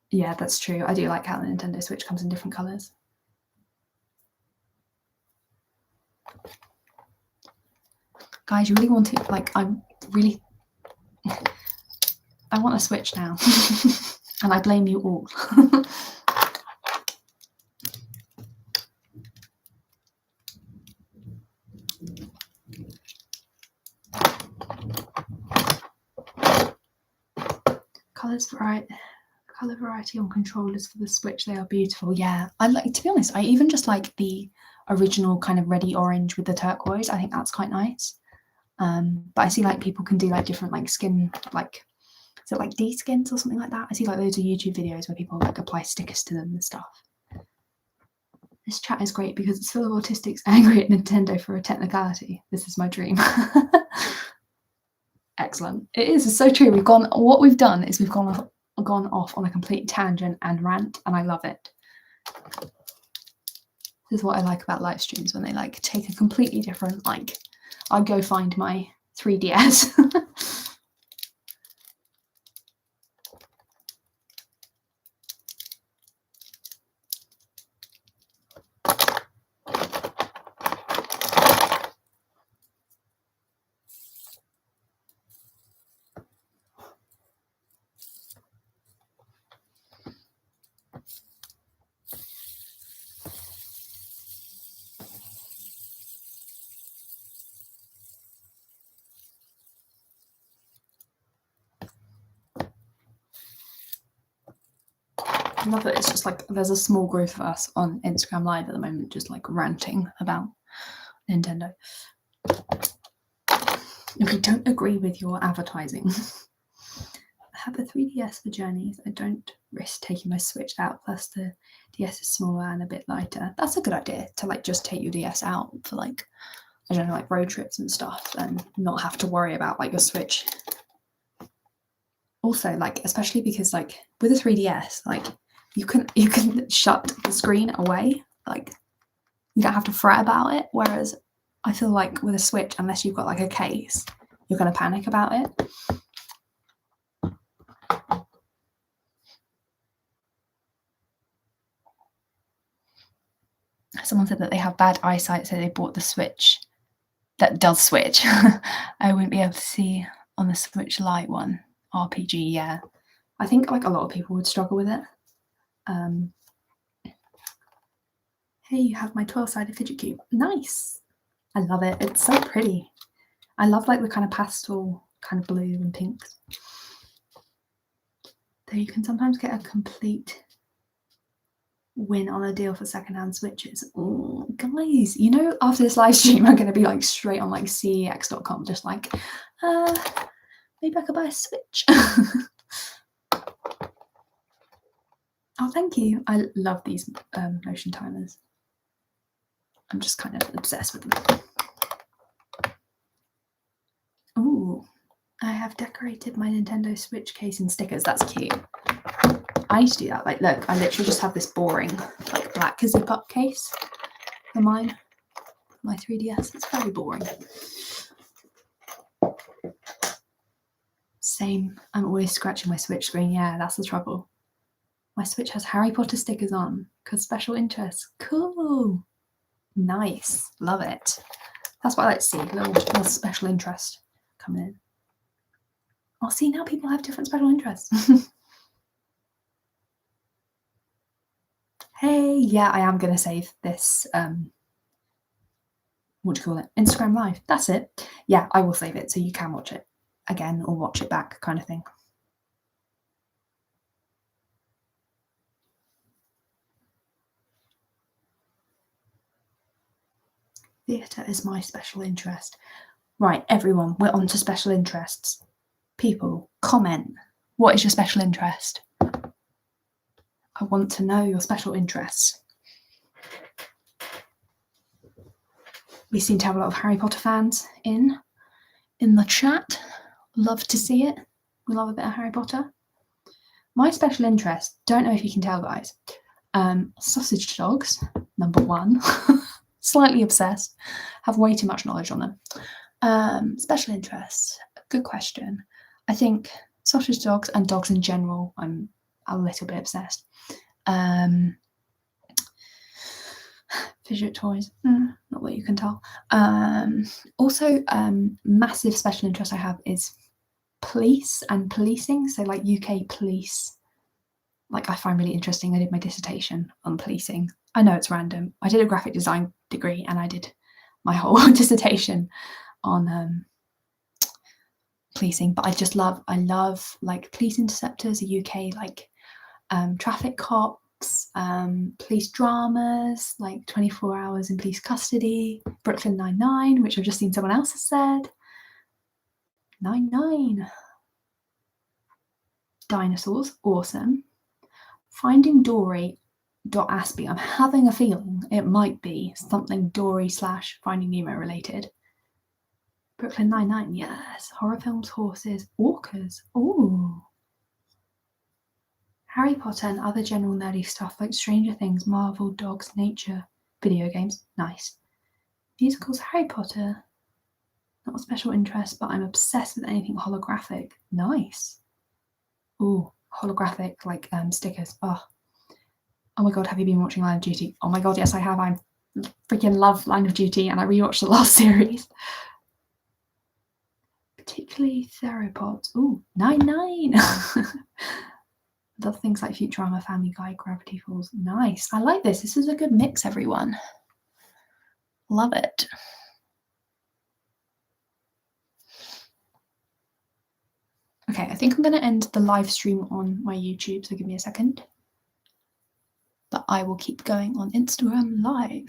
Yeah, that's true. I do like how the Nintendo Switch comes in different colours. Guys, you really want it? Like, I want a Switch now. And I blame you all. Colour variety on controllers for the Switch, they are beautiful. Yeah, I like, to be honest, I even just like the original kind of reddy orange with the turquoise. I think that's quite nice. But I see, like, people can do, like, different, like, skin, like, is it like D-skins or something like that? I see, like, loads of YouTube videos where people, like, apply stickers to them and stuff. This chat is great because it's full of autistics angry at Nintendo for a technicality. This is my dream. Excellent. It is. It's so true. What we've done is we've gone off on a complete tangent and rant, and I love it. This is what I like about live streams, when they, like, take a completely different, like, I go find my 3DS. I love that it's just like there's a small group of us on Instagram Live at the moment just, like, ranting about Nintendo. If we don't agree with your advertising. I have a 3DS for journeys. I don't risk taking my Switch out, plus the DS is smaller and a bit lighter. That's a good idea, to, like, just take your DS out for, like, I don't know, like, road trips and stuff, and not have to worry about, like, your Switch. Also, like, especially because, like, with a 3DS, like, you can shut the screen away, like, you don't have to fret about it, whereas I feel like with a Switch, unless you've got, like, a case, you're going to panic about it. Someone said that they have bad eyesight, so they bought the Switch that does switch. I wouldn't be able to see on the Switch Lite one. RPG, yeah. I think, like, a lot of people would struggle with it. Hey, you have my 12-sided fidget cube. Nice. I love it. It's so pretty. I love, like, the kind of pastel kind of blue and pinks. Though you can sometimes get a complete win on a deal for secondhand Switches. Oh, guys, you know, after this live stream, I'm going to be, like, straight on, like, cex.com, just like, maybe I could buy a Switch. Oh, thank you. I love these motion timers. I'm just kind of obsessed with them. Ooh, I have decorated my Nintendo Switch case in stickers. That's cute. I need to do that. Like, look, I literally just have this boring, like, black zip-up case. than mine. My 3DS. It's very boring. Same. I'm always scratching my Switch screen. Yeah, that's the trouble. My Switch has Harry Potter stickers on because special interest. Cool. Nice. Love it. That's what I like to see. Little special interest coming in. Oh, see, now people have different special interests. Hey, yeah, I am going to save this, what do you call it? Instagram Live. That's it. Yeah, I will save it so you can watch it again or watch it back kind of thing. Theatre is my special interest. Right, everyone, we're on to special interests. People, comment. What is your special interest? I want to know your special interests. We seem to have a lot of Harry Potter fans in the chat. Love to see it. We love a bit of Harry Potter. My special interest, don't know if you can tell, guys. Sausage dogs, number one. Slightly obsessed. Have way too much knowledge on them. Special interests, good question. I think sausage dogs and dogs in general, I'm a little bit obsessed. Fidget toys, not that you can tell. Also, massive special interest I have is police and policing. So like UK police, like I find really interesting. I did my dissertation on policing. I know it's random. I did a graphic design degree and I did my whole dissertation on policing, but I love like police interceptors, the UK, like traffic cops, police dramas, like 24 Hours in Police Custody, Brooklyn Nine-Nine, which I've just seen someone else has said. 9-9. Dinosaurs, awesome. Finding Dory. Aspie. I'm having a feeling it might be something Dory / Finding Nemo related. Brooklyn Nine-Nine, yes. Horror films, horses, orcas. Ooh. Harry Potter and other general nerdy stuff like Stranger Things, Marvel, dogs, nature, video games. Nice. Musicals, Harry Potter. Not a special interest, but I'm obsessed with anything holographic. Nice. Ooh, holographic, like stickers. Oh my god, have you been watching Line of Duty? Oh my god, yes I have. I freaking love Line of Duty and I rewatched the last series. Particularly theropods. Ooh, 9-9. Love things like Futurama, Family Guy, Gravity Falls. Nice. I like this. This is a good mix, everyone. Love it. Okay, I think I'm going to end the live stream on my YouTube, so give me a second. But I will keep going on Instagram Live.